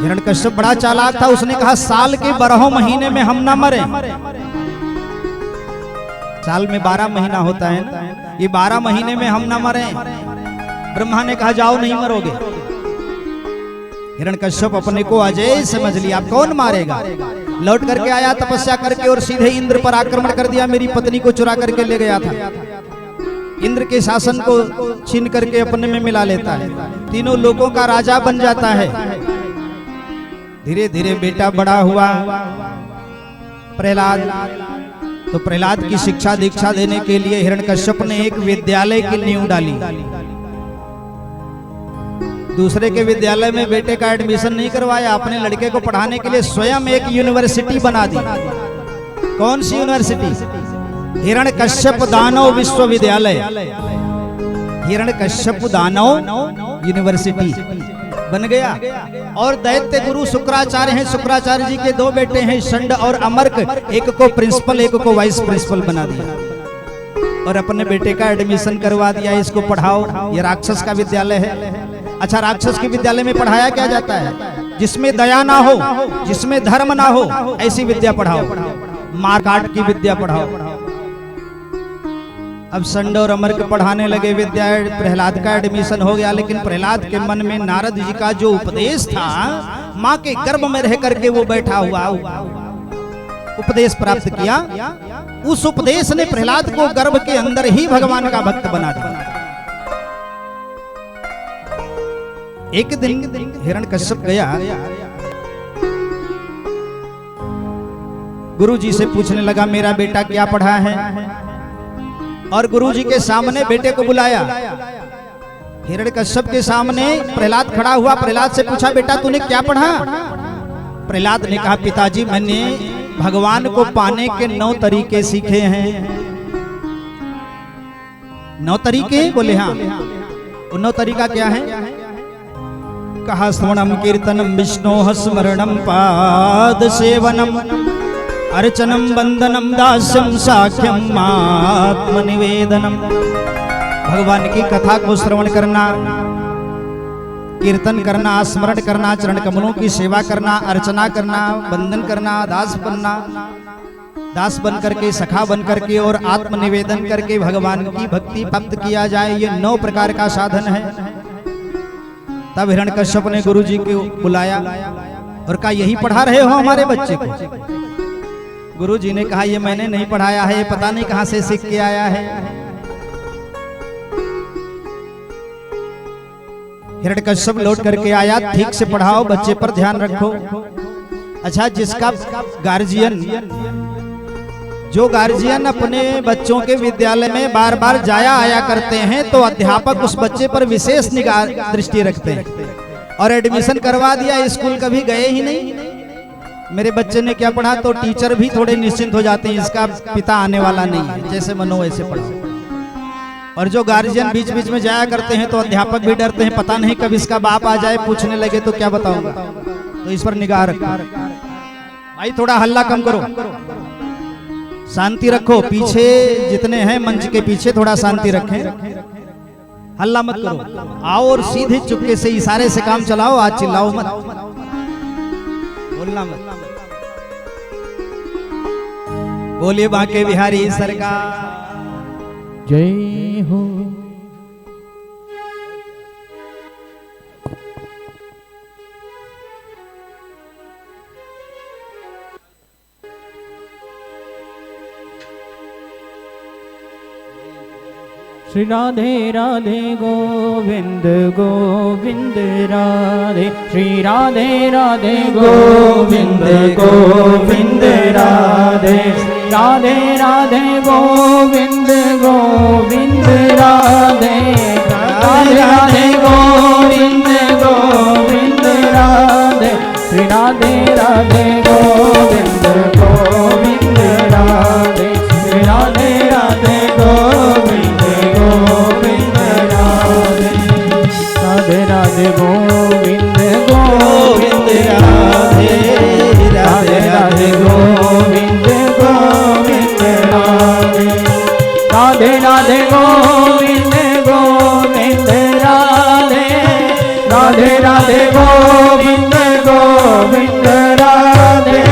हिरण्यकश्यप बड़ा चालाक था, उसने कहा साल के 12 महीने में हम ना मरे। साल में 12 महीना होता है ना, ये 12 महीने में हम ना मरे। ब्रह्मा ने कहा जाओ नहीं मरोगे। हिरण्यकश्यप अपने को अजय समझ लिया, अब कौन मारेगा। लौट करके आया तपस्या करके और सीधे इंद्र पर आक्रमण कर दिया। मेरी पत्नी को चुरा करके ले गया था। इंद्र के शासन को छीन करके अपने में मिला लेता है, तीनों लोगों का राजा बन जाता है। धीरे धीरे बेटा बड़ा हुआ प्रहलाद। तो प्रहलाद की शिक्षा दीक्षा देने के लिए हिरण्यकश्यप ने एक विद्यालय की नींव डाली। दूसरे के विद्यालय में बेटे का एडमिशन नहीं करवाया, अपने लड़के को पढ़ाने के लिए स्वयं एक यूनिवर्सिटी बना दी। कौन सी यूनिवर्सिटी। हिरण्यकश्यप दानव विश्वविद्यालय, हिरण्यकश्यप दानव यूनिवर्सिटी बन गया। और दैत्य गुरु शुक्राचार्य हैं, शुक्राचार्य जी के 2 बेटे हैं षंड और अमर्क, एक को प्रिंसिपल एक को वाइस प्रिंसिपल बना दिया और अपने बेटे का एडमिशन करवा दिया। इसको पढ़ाओ, ये राक्षस का विद्यालय है। अच्छा, राक्षस के विद्यालय में पढ़ाया क्या जाता है। जिसमें दया ना हो, जिसमें धर्म ना हो, ऐसी विद्या पढ़ाओ। मारकाट की विद्या पढ़ाओ। अब षंड और अमर के पढ़ाने लगे विद्या। प्रहलाद का एडमिशन हो गया, लेकिन प्रहलाद के मन में नारद जी का जो उपदेश था, माँ के गर्भ में रह करके वो बैठा हुआ उपदेश प्राप्त किया। उस उपदेश ने प्रहलाद को गर्भ के अंदर ही भगवान का भक्त बना दिया। एक दिन हिरण्यकश्यप गया, गुरु जी से पूछने लगा मेरा बेटा क्या पढ़ा है। और गुरुजी के सामने बेटे को बुलाया। हिरण्यकश्यप के सामने प्रहलाद खड़ा हुआ। प्रहलाद से पूछा बेटा तूने क्या पढ़ा। प्रहलाद ने कहा पिताजी मैंने भगवान को पाने के 9 तरीके सीखे हैं। 9 तरीके बोले हाँ। वो 9 तरीका क्या है। कहा श्रवणम कीर्तनम विष्णोः स्मरणम पाद सेवनम अर्चनम बंदनम दास्यम साख्यम आत्मनिवेदनम। भगवान की कथा को श्रवण करना, कीर्तन करना, स्मरण करना, चरण कमलों की सेवा करना, अर्चना करना, वंदन करना, दास बनना, दास बन करके, सखा बन करके और आत्मनिवेदन करके भगवान की भक्ति प्राप्त किया जाए, ये 9 प्रकार का साधन है। तब हिरण्यकश्यप ने गुरु जी को बुलाया और कहा यही पढ़ा रहे हो हमारे बच्चे को? गुरु जी ने कहा ये मैंने नहीं पढ़ाया है, ये पता नहीं कहां से सीख के आया है। हिरण्यकश्यप लौट करके आया, ठीक से पढ़ाओ, बच्चे पर ध्यान रखो। अच्छा, जिसका गार्जियन, जो गार्जियन अपने बच्चों के विद्यालय में बार बार जाया आया करते हैं तो अध्यापक उस बच्चे पर विशेष निगाह दृष्टि रखते हैं। और एडमिशन करवा दिया, स्कूल कभी गए ही नहीं, मेरे बच्चे ने क्या पढ़ा, तो टीचर भी थोड़े निश्चिंत हो जाते हैं, इसका पिता आने वाला नहीं है, जैसे मनो वैसे पढ़ा। और जो गार्जियन बीच बीच में जाया करते हैं तो अध्यापक भी डरते हैं, पता नहीं कब इसका बाप आ जाए पूछने लगे तो क्या बताऊंगा, तो इस पर निगाह रखो। भाई थोड़ा हल्ला कम करो, शांति रखो, पीछे जितने हैं मंच के पीछे थोड़ा शांति रखें, हल्ला मत करो। आओ और सीधे चुपके से इशारे से काम चलाओ, आज चिल्लाओ मत, बोलना मत। बोलिए बांके बिहारी सरकार जय हो। श्री राधे राधे गोविंद गोविंद राधे, श्री राधे राधे गोविंद गोविंद राधे, राधे राधे गोविंद गोविंद राधे, राधे राधे गोविंद गोविंद राधे, श्री राधे राधे गोविंद गोविंद राधे, श्री राधे राधे गोविंद गोविंद राधे, राधे राधे गोविंद गोविंद राधे, राधे राधे गोविंद गोविंद राधे, राधे राधे गोविंद गोविंद राधे, राधे राधे गोविंद गोविंद राधे।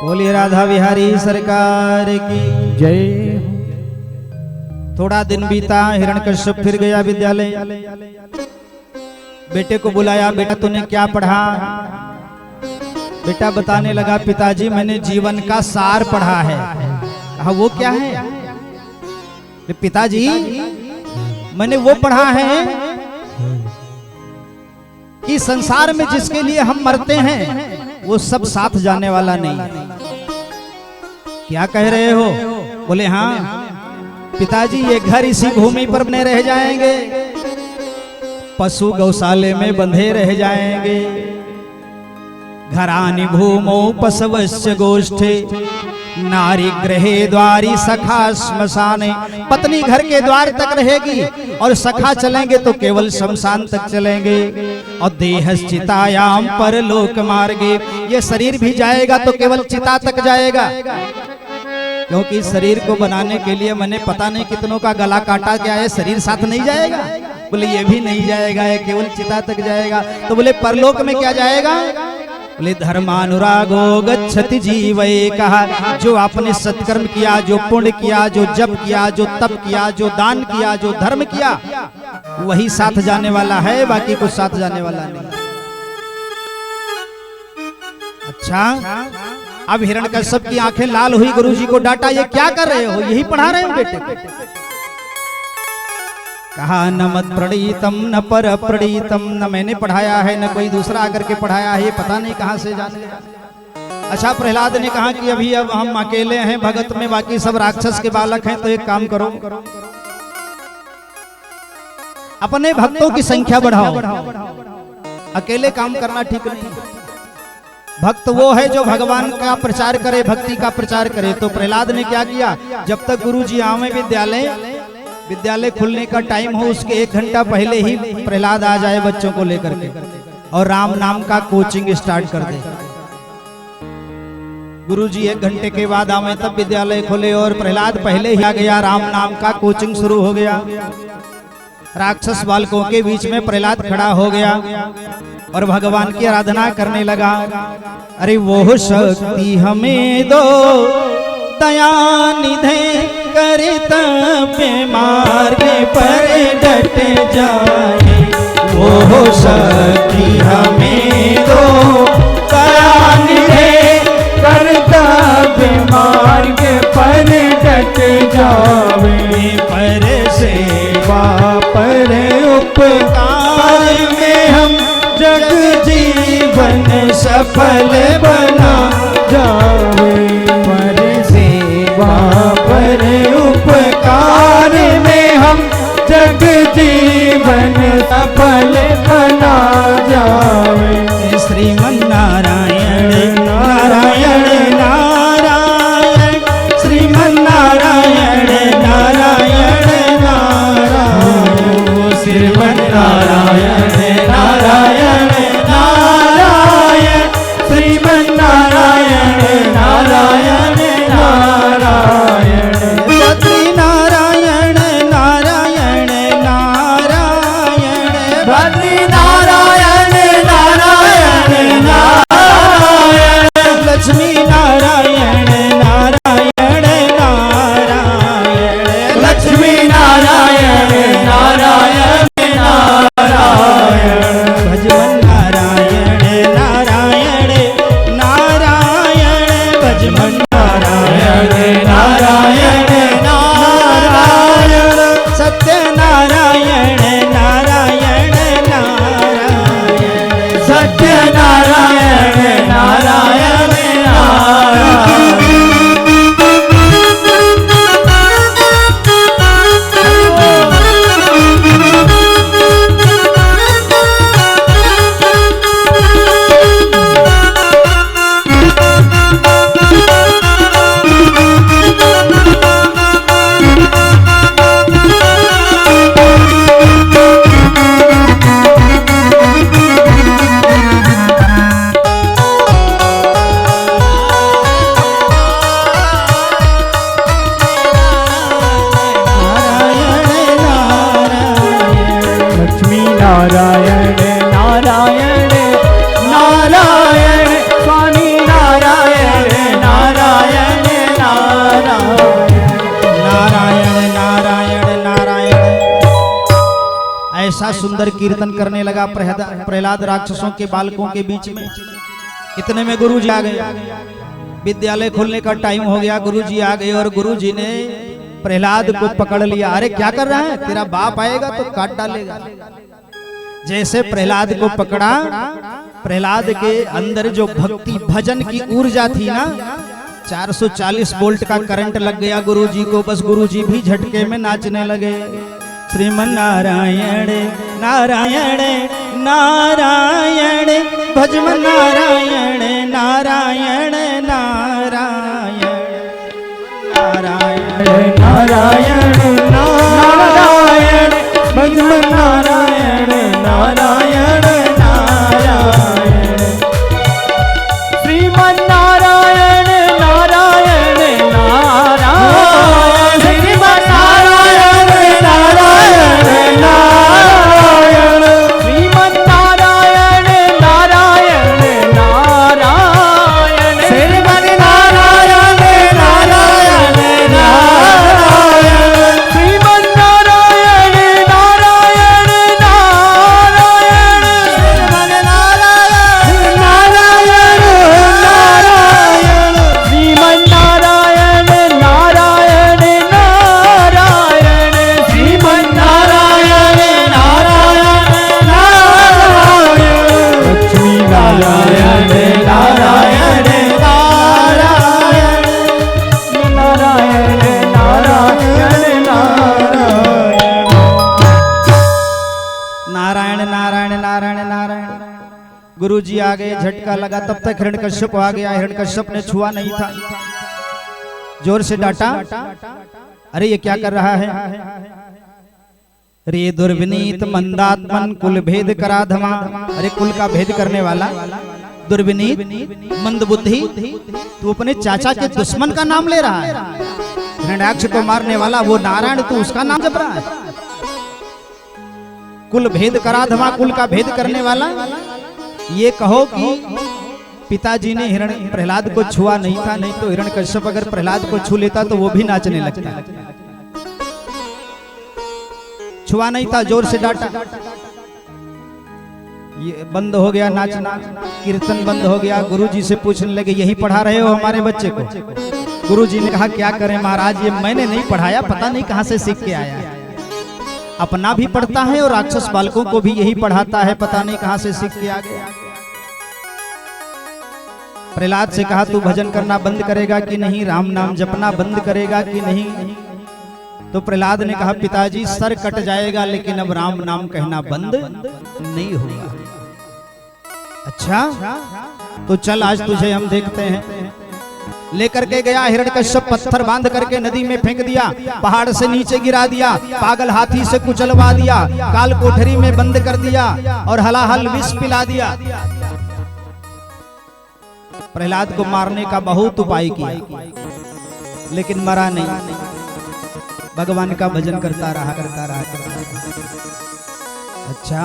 बोलिए राधा बिहारी सरकार की जय। थोड़ा दिन बीता, हिरण्यकश्यप फिर गया विद्यालय, बेटे को बुलाया, बेटा तूने क्या पढ़ा? बेटा बताने लगा, पिताजी मैंने जीवन का सार पढ़ा है। कहा वो क्या है? पिताजी मैंने वो पढ़ा है कि संसार में जिसके लिए हम मरते हैं वो सब साथ जाने वाला नहीं। क्या कह रहे हो? बोले हाँ पिताजी, ये घर इसी भूमि पर बने रह जाएंगे, पशु गौशाले में बंधे रह जाएंगे। घरानि भूमौ पशवस्य गोष्ठे, नारी गृहे द्वारी सखा श्मशाने। पत्नी घर के द्वार तक रहेगी और सखा चलेंगे तो केवल शमशान तक चलेंगे। और देहश्चितायाम परलोक मार्गे, ये शरीर भी जाएगा तो केवल चिता तक जाएगा, क्योंकि शरीर को बनाने के लिए मैंने पता नहीं कितनों का गला काटा गया है, शरीर साथ नहीं जाएगा। बोले ये भी नहीं जाएगा, ये केवल चिता तक जाएगा। तो बोले परलोक में क्या जाएगा? बोले धर्मानुरागो गच्छति जीवये। कहा जो आपने सत्कर्म किया, जो पुण्य किया, जो जप किया, जो तप किया, जो दान किया, जो धर्म किया, वही साथ जाने वाला है, बाकी कुछ साथ जाने वाला नहीं। अच्छा, अब हिरण्यकश्यप की आंखें लाल हुई, गुरुजी को डांटा, ये क्या कर रहे हो? यही पढ़ा रहे हो बेटे को? कहा न मत प्रणीतम न पर प्रणीतम, न मैंने पढ़ाया है न कोई दूसरा आकर के पढ़ाया है, ये पता नहीं कहां से जाने। अच्छा, प्रहलाद ने कहा कि अभी अब हम अकेले हैं भगत में, बाकी सब राक्षस के बालक हैं, तो एक काम करो, अपने भक्तों की संख्या बढ़ाओ, अकेले काम करना ठीक नहीं। भक्त वो है जो भगवान का प्रचार करे, भक्ति का प्रचार करे। तो प्रहलाद ने क्या किया, जब तक गुरुजी आवे विद्यालय खुलने का टाइम हो, उसके 1 घंटा पहले ही प्रहलाद आ जाए बच्चों को लेकर के और राम नाम का कोचिंग स्टार्ट कर दे। गुरुजी 1 घंटे के बाद आवे तब विद्यालय खोले और प्रहलाद पहले ही आ गया, राम नाम का कोचिंग शुरू हो गया। राक्षस बालकों के बीच में प्रहलाद खड़ा हो गया और भगवान की आराधना करने लगा। अरे वो शक्ति हमें दो दया निधे करे तब मार्ग पर डट जाए। वो शक्ति हमें दो दया निधे कर तब मार्ग पर डट जावे। पर सेवा पर उपकार में हम जग जीवन सफल बना जावे। पर सेवा पर उपकार में हम जग जीवन सफल बना जावे। श्रीमन नारायण नारायण नारायण श्रीमन नारायण नारायण नारायण श्रीमन नारायण नारायण नारायण श्रीमन नारायण नारायण नारायण बद्री नारायण नारायण नारायण बद्री नारायण नारायण नारायण लक्ष्मी नारायण नारायण नारायण लक्ष्मी नारायण नारायण नारायण भजमन नारायण नारायण नारायण भजमन नारायण नारायण नारायण सत्य नारायण नारायण नारायण सत्य नारायण नारायण नारायण नारायण नारायण नारायण स्वामी नारायण नारायण नारायण नारायण नारायण। ऐसा सुंदर कीर्तन करने लगा प्रहलाद राक्षसों के बालकों के बीच में। इतने में गुरु जी आ गए। विद्यालय खोलने का टाइम हो गया। गुरु जी आ गए और गुरु जी ने प्रहलाद को पकड़ लिया। अरे क्या कर रहा है, तेरा बाप आएगा तो काट डालेगा। जैसे प्रहलाद को पकड़ा, प्रहलाद के अंदर जो भक्ति भजन की ऊर्जा थी ना, 440 वोल्ट का करंट लग गया गुरुजी को। बस गुरुजी भी झटके में नाचने लगे। श्रीमन नारायण नारायण नारायण भजमन नारायण नारायण नारायण नारायण नारायण नारायण भजमन नारायण नारायण नारायण श्रीमन नारायण नारायण नारायण श्रीमन नारायण नारायण नारायण श्रीमन नारायण नारायण नारायण श्रीमन नारायण नारायण नारायण श्रीमन नारायण नारायण नारायण श्रीमन नारायण नारायण नारायण श्रीमन नारायण नारायण नारायण श्रीमन नारायण नारायण नारायण लक्ष्मी नारायण नारायण नारायण नारायण नारायण नारायण नारायण नारायण नारायण। गुरु जी आ गए, झटका लगा। तब तक हिरण्यकश्यप आ गया। हिरण्यकश्यप ने छुआ नहीं था, जोर से डांटा। अरे ये क्या कर रहा है? रे दुर्विनीत मंदात्मन कुल भेद कराधमा। अरे कुल का भेद करने वाला दुर्विनीत मंद बुद्धि, तू अपने चाचा के दुश्मन का नाम ले रहा है। हिरण्याक्ष को मारने वाला वो नारायण, तू उसका नाम जप रहा है। कुल भेद कराधमा, कुल का भेद करने वाला। ये कहो कि पिताजी ने प्रहलाद को छुआ नहीं था, नहीं तो हिरण्यकश्यप अगर प्रहलाद को छू लेता तो वो भी नाचने लगता। छुआ नहीं था, जोर से डांटा, ये बंद हो गया नाचना, कीर्तन बंद हो गया। गुरुजी से पूछने लगे यही पढ़ा रहे हो हमारे बच्चे को? गुरुजी ने कहा क्या करें महाराज, ये मैंने नहीं पढ़ाया, पता नहीं कहां से सीख के आया। अपना भी पढ़ता है और राक्षस बालकों को भी यही पढ़ाता है, पता नहीं कहां से सीख के आ गया। प्रहलाद से कहा तू भजन करना बंद करेगा कि नहीं, राम नाम जपना बंद करेगा कि नहीं? तो प्रहलाद ने कहा पिताजी सर कट जाएगा लेकिन अब राम नाम कहना बंद नहीं होगा। अच्छा तो चल आज तुझे हम देखते हैं। लेकर के गया हिरण्यकश्यप, पत्थर बांध करके नदी में फेंक दिया, पहाड़ से नीचे गिरा दिया, पागल हाथी से कुचलवा दिया, काल कोठरी में बंद कर दिया और हलाहल विष पिला दिया। प्रहलाद को मारने का बहुत उपाय किया लेकिन मरा नहीं, भगवान का भजन करता रहा। अच्छा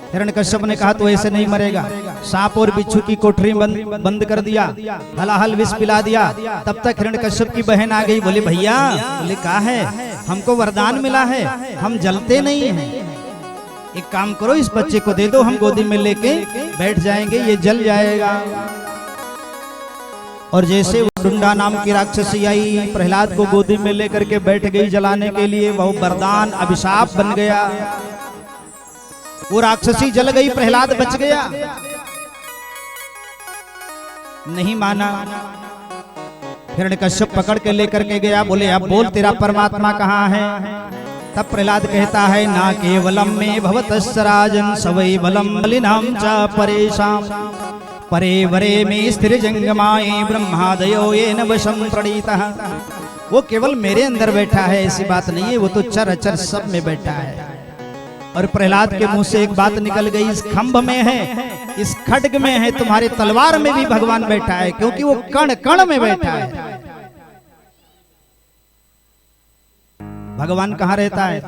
हिरण्यकश्यप ने कहा तो ऐसे नहीं मरेगा। सांप और बिच्छू की कोठरी बंद कर दिया, हलाहल विष पिला दिया। तब तक हिरण्यकश्यप की बहन आ गई, बोले भैया, बोले कहा है हमको वरदान मिला है, हम जलते नहीं हैं, एक काम करो इस बच्चे को दे दो, हम गोदी में लेके बैठ जाएंगे, ये जल जाएगा। और जैसे वो डुंडा नाम की राक्षसी आई, प्रहलाद को गोदी में लेकर के बैठ गई जलाने के लिए, वो वरदान अभिशाप बन गया। वो राक्षसी जल गई, प्रहलाद बच गया। नहीं माना, हिरण्यकश्यप पकड़ के लेकर के गया, बोले अब बोल तेरा परमात्मा कहाँ है? तब प्रहलाद कहता है ना केवलम में भवतस्य राजन सवै बलम बलिनाम च परेशाम परे वरे में स्थिर जंगमाए ब्रह्मादयो येन वशं प्रणीतः। वो केवल मेरे अंदर बैठा है ऐसी बात नहीं है, वो तो चर अचर सब में बैठा है। और प्रहलाद के मुंह से एक बात निकल गई, इस खंभ में है, इस खड्ग में है, तुम्हारे तलवार में भी भगवान बैठा है, क्योंकि वो कण कण में बैठा है। भगवान कहाँ रहता है?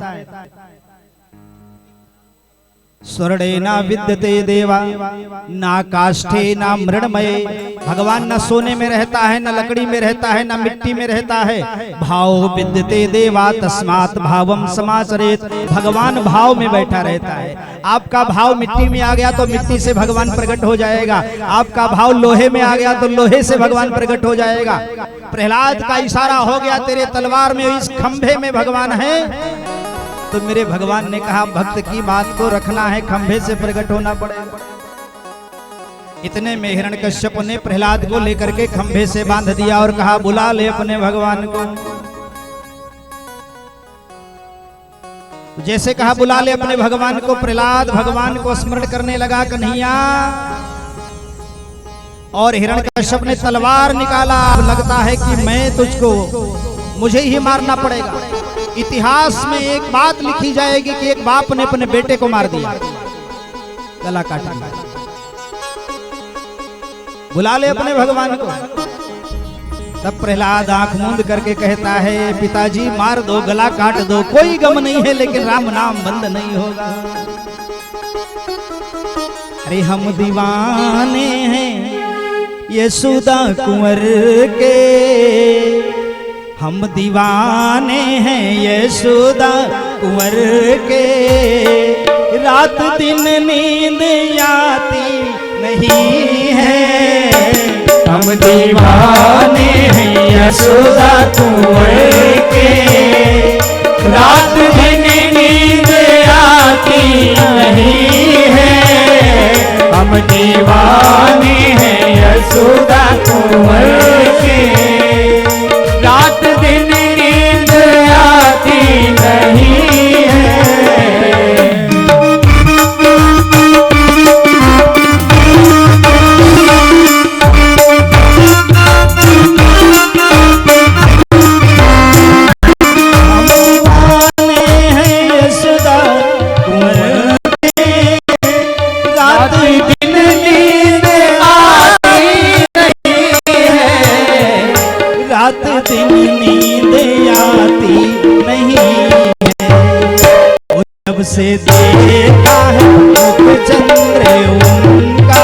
स्वर्णे ना विद्यते देवा ना काष्ठे ना मृणमये। भगवान न सोने में रहता है, न लकड़ी में रहता है, न मिट्टी में रहता है। भाव विद्यते देवा तस्मात् भावम समाचरेत। भगवान भाव में बैठा रहता है। आपका भाव मिट्टी में आ गया तो मिट्टी से भगवान प्रकट हो जाएगा, आपका भाव लोहे में आ गया तो लोहे से भगवान प्रकट हो जाएगा। प्रहलाद का इशारा हो गया, तेरे तलवार में इस खंभे में भगवान है। तो मेरे भगवान ने कहा भक्त की बात को रखना है, खंभे से प्रकट होना पड़ेगा। इतने में हिरण्यकश्यप ने प्रहलाद को लेकर के खंभे से बांध दिया और कहा बुला ले अपने भगवान को। जैसे कहा बुला ले अपने भगवान को, प्रहलाद भगवान को स्मरण करने लगा, कन्हैया। और हिरण्यकश्यप ने तलवार निकाला, लगता है कि मैं तुझको, मुझे ही मारना पड़ेगा। इतिहास में एक बात लिखी जाएगी कि एक बाप ने अपने बेटे को मार दिया, गला काट दिया। बुला ले अपने भगवान को। तब प्रहलाद आंख मूंद करके कहता है पिताजी मार दो, गला काट दो, कोई गम नहीं है, लेकिन राम नाम बंद नहीं होगा। अरे हम दीवाने हैं यशोदा कुंवर के, हम दीवाने हैं यशोदा कुंवर के। रात दिन नींद आती नहीं है, हम दीवाने हैं यशोदा कुंवर के। रात दिन नींद आती नहीं है, हम दीवाने हैं यशोदा कुंवर के। रात दिन नींद आती नहीं है। से देखा है मुख चंद्र उनका,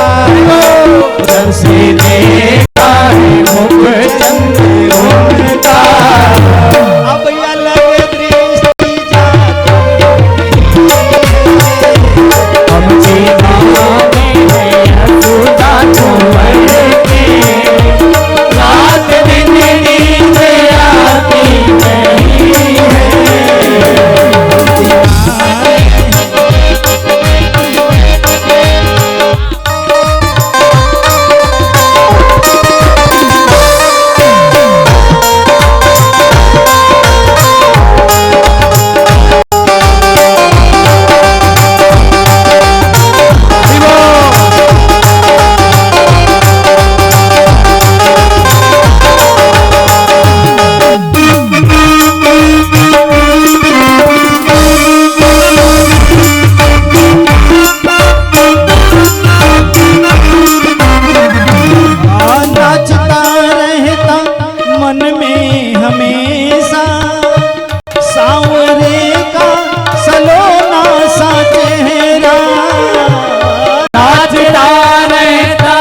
जब से देखा है मुख चंद्र उनका, अब अलग दृष्टि जाती हम दीवाने हैं यशोदा कुंवर के, रात दिन नींद आती नहीं है। नाचता रहता मन में हमेशा, सांवरे का सलोना सा चेहरा, नाचता रहता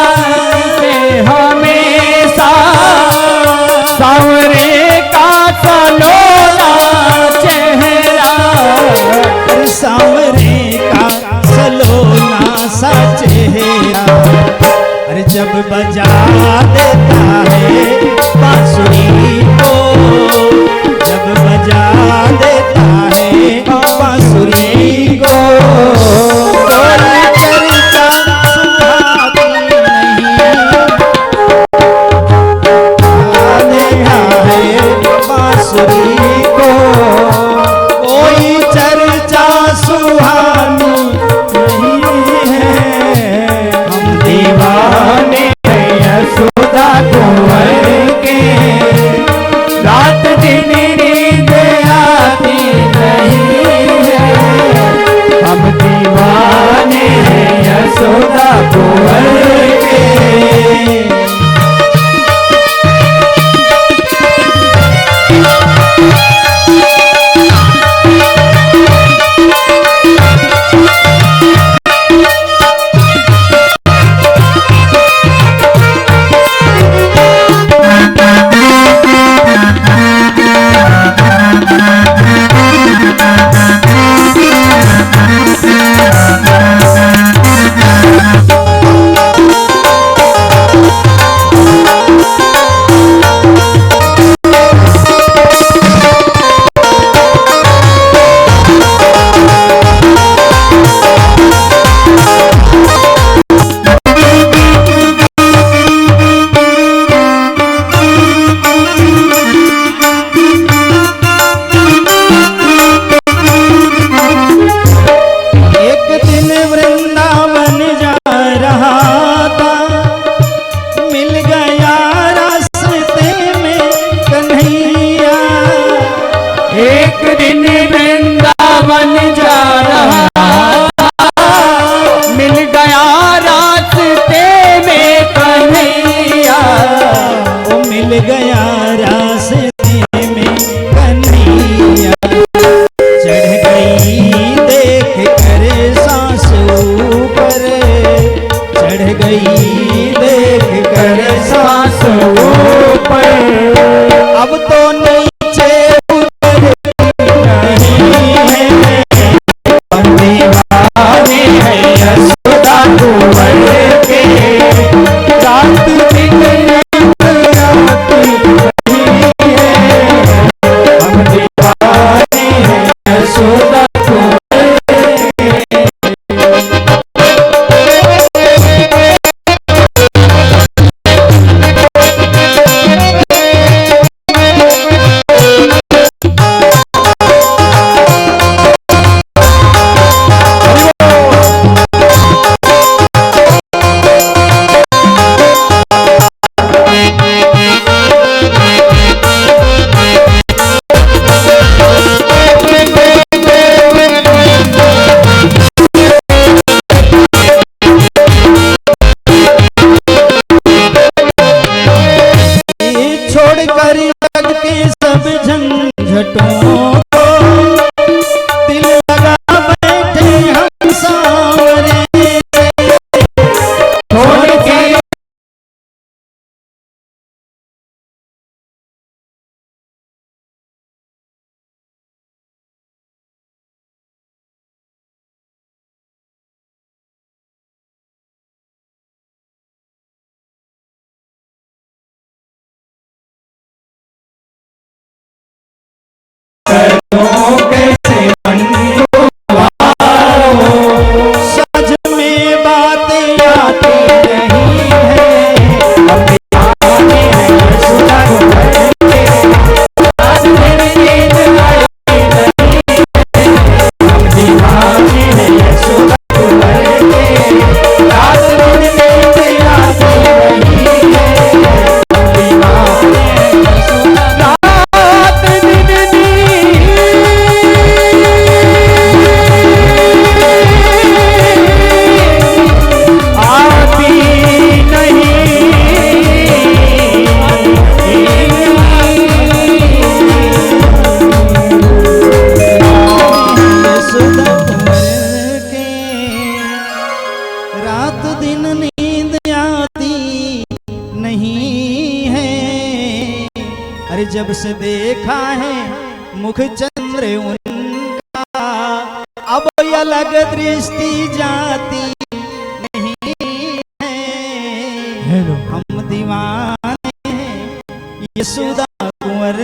है हमेशा, सांवरे का सलोना चेहरा, सांवरे का सलोना सा चेहरा। अरे जब बजा देता है बांसुरी को, जब बजा देता है बांसुरी को, कोई चर्चा सुहाती नहीं, देखा है बांसुरी को, कोई चर्चा सुहानी नहीं है। हम दीवाने हैं यशोदा कुंवर के, रात दिन नींद आती नहीं है। हम दीवाने हैं यशोदा कुंवर के। आती नहीं है। हम दीवाने हैं यशोदा कुंवर के, रात दिन नींद आती नहीं है। हम दीवाने हैं यशोदा कुंवर के, रात दिन नींद आती नहीं है। हम दीवाने हैं यशोदा, रात दिन आती यशोदा कुंवर के रात दिन नींद आती नहीं है। अरे जब से देखा है मुख चंद्र उनका, अब अलग दृष्टि जाती नहीं है। हम दीवाने हैं यशोदा कुंवर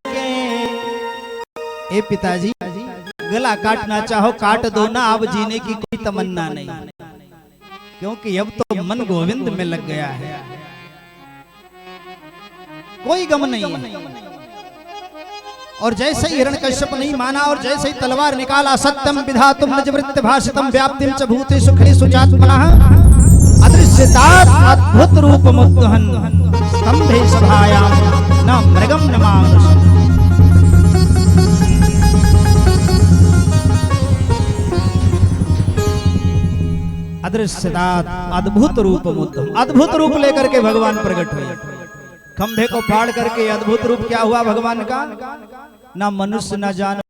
के। ए पिताजी, गला काटना चाहो काट दो ना, अब जीने की कोई तमन्ना नहीं, क्योंकि अब तो मन गोविंद में लग गया है, कोई गम नहीं है। और जैसे ही हिरण्यकश्यप नहीं माना और जैसे ही तलवार निकाला, सत्यम विधातुम निजवृत्त भाषितम व्याप्तिम च भूतेषु खलेषु चात्मनः अदृश्यतात् अद्भुत रूप मुद्गहन् स्तंभे सभायां न मृगम न मानुषम्। अदृश्यतात् अद्भुत रूप मुद्गहन्, अद्भुत रूप लेकर के भगवान प्रकट हुए। खंभे को फाड़ करके अद्भुत रूप क्या हुआ भगवान का, ना मनुष्य न जान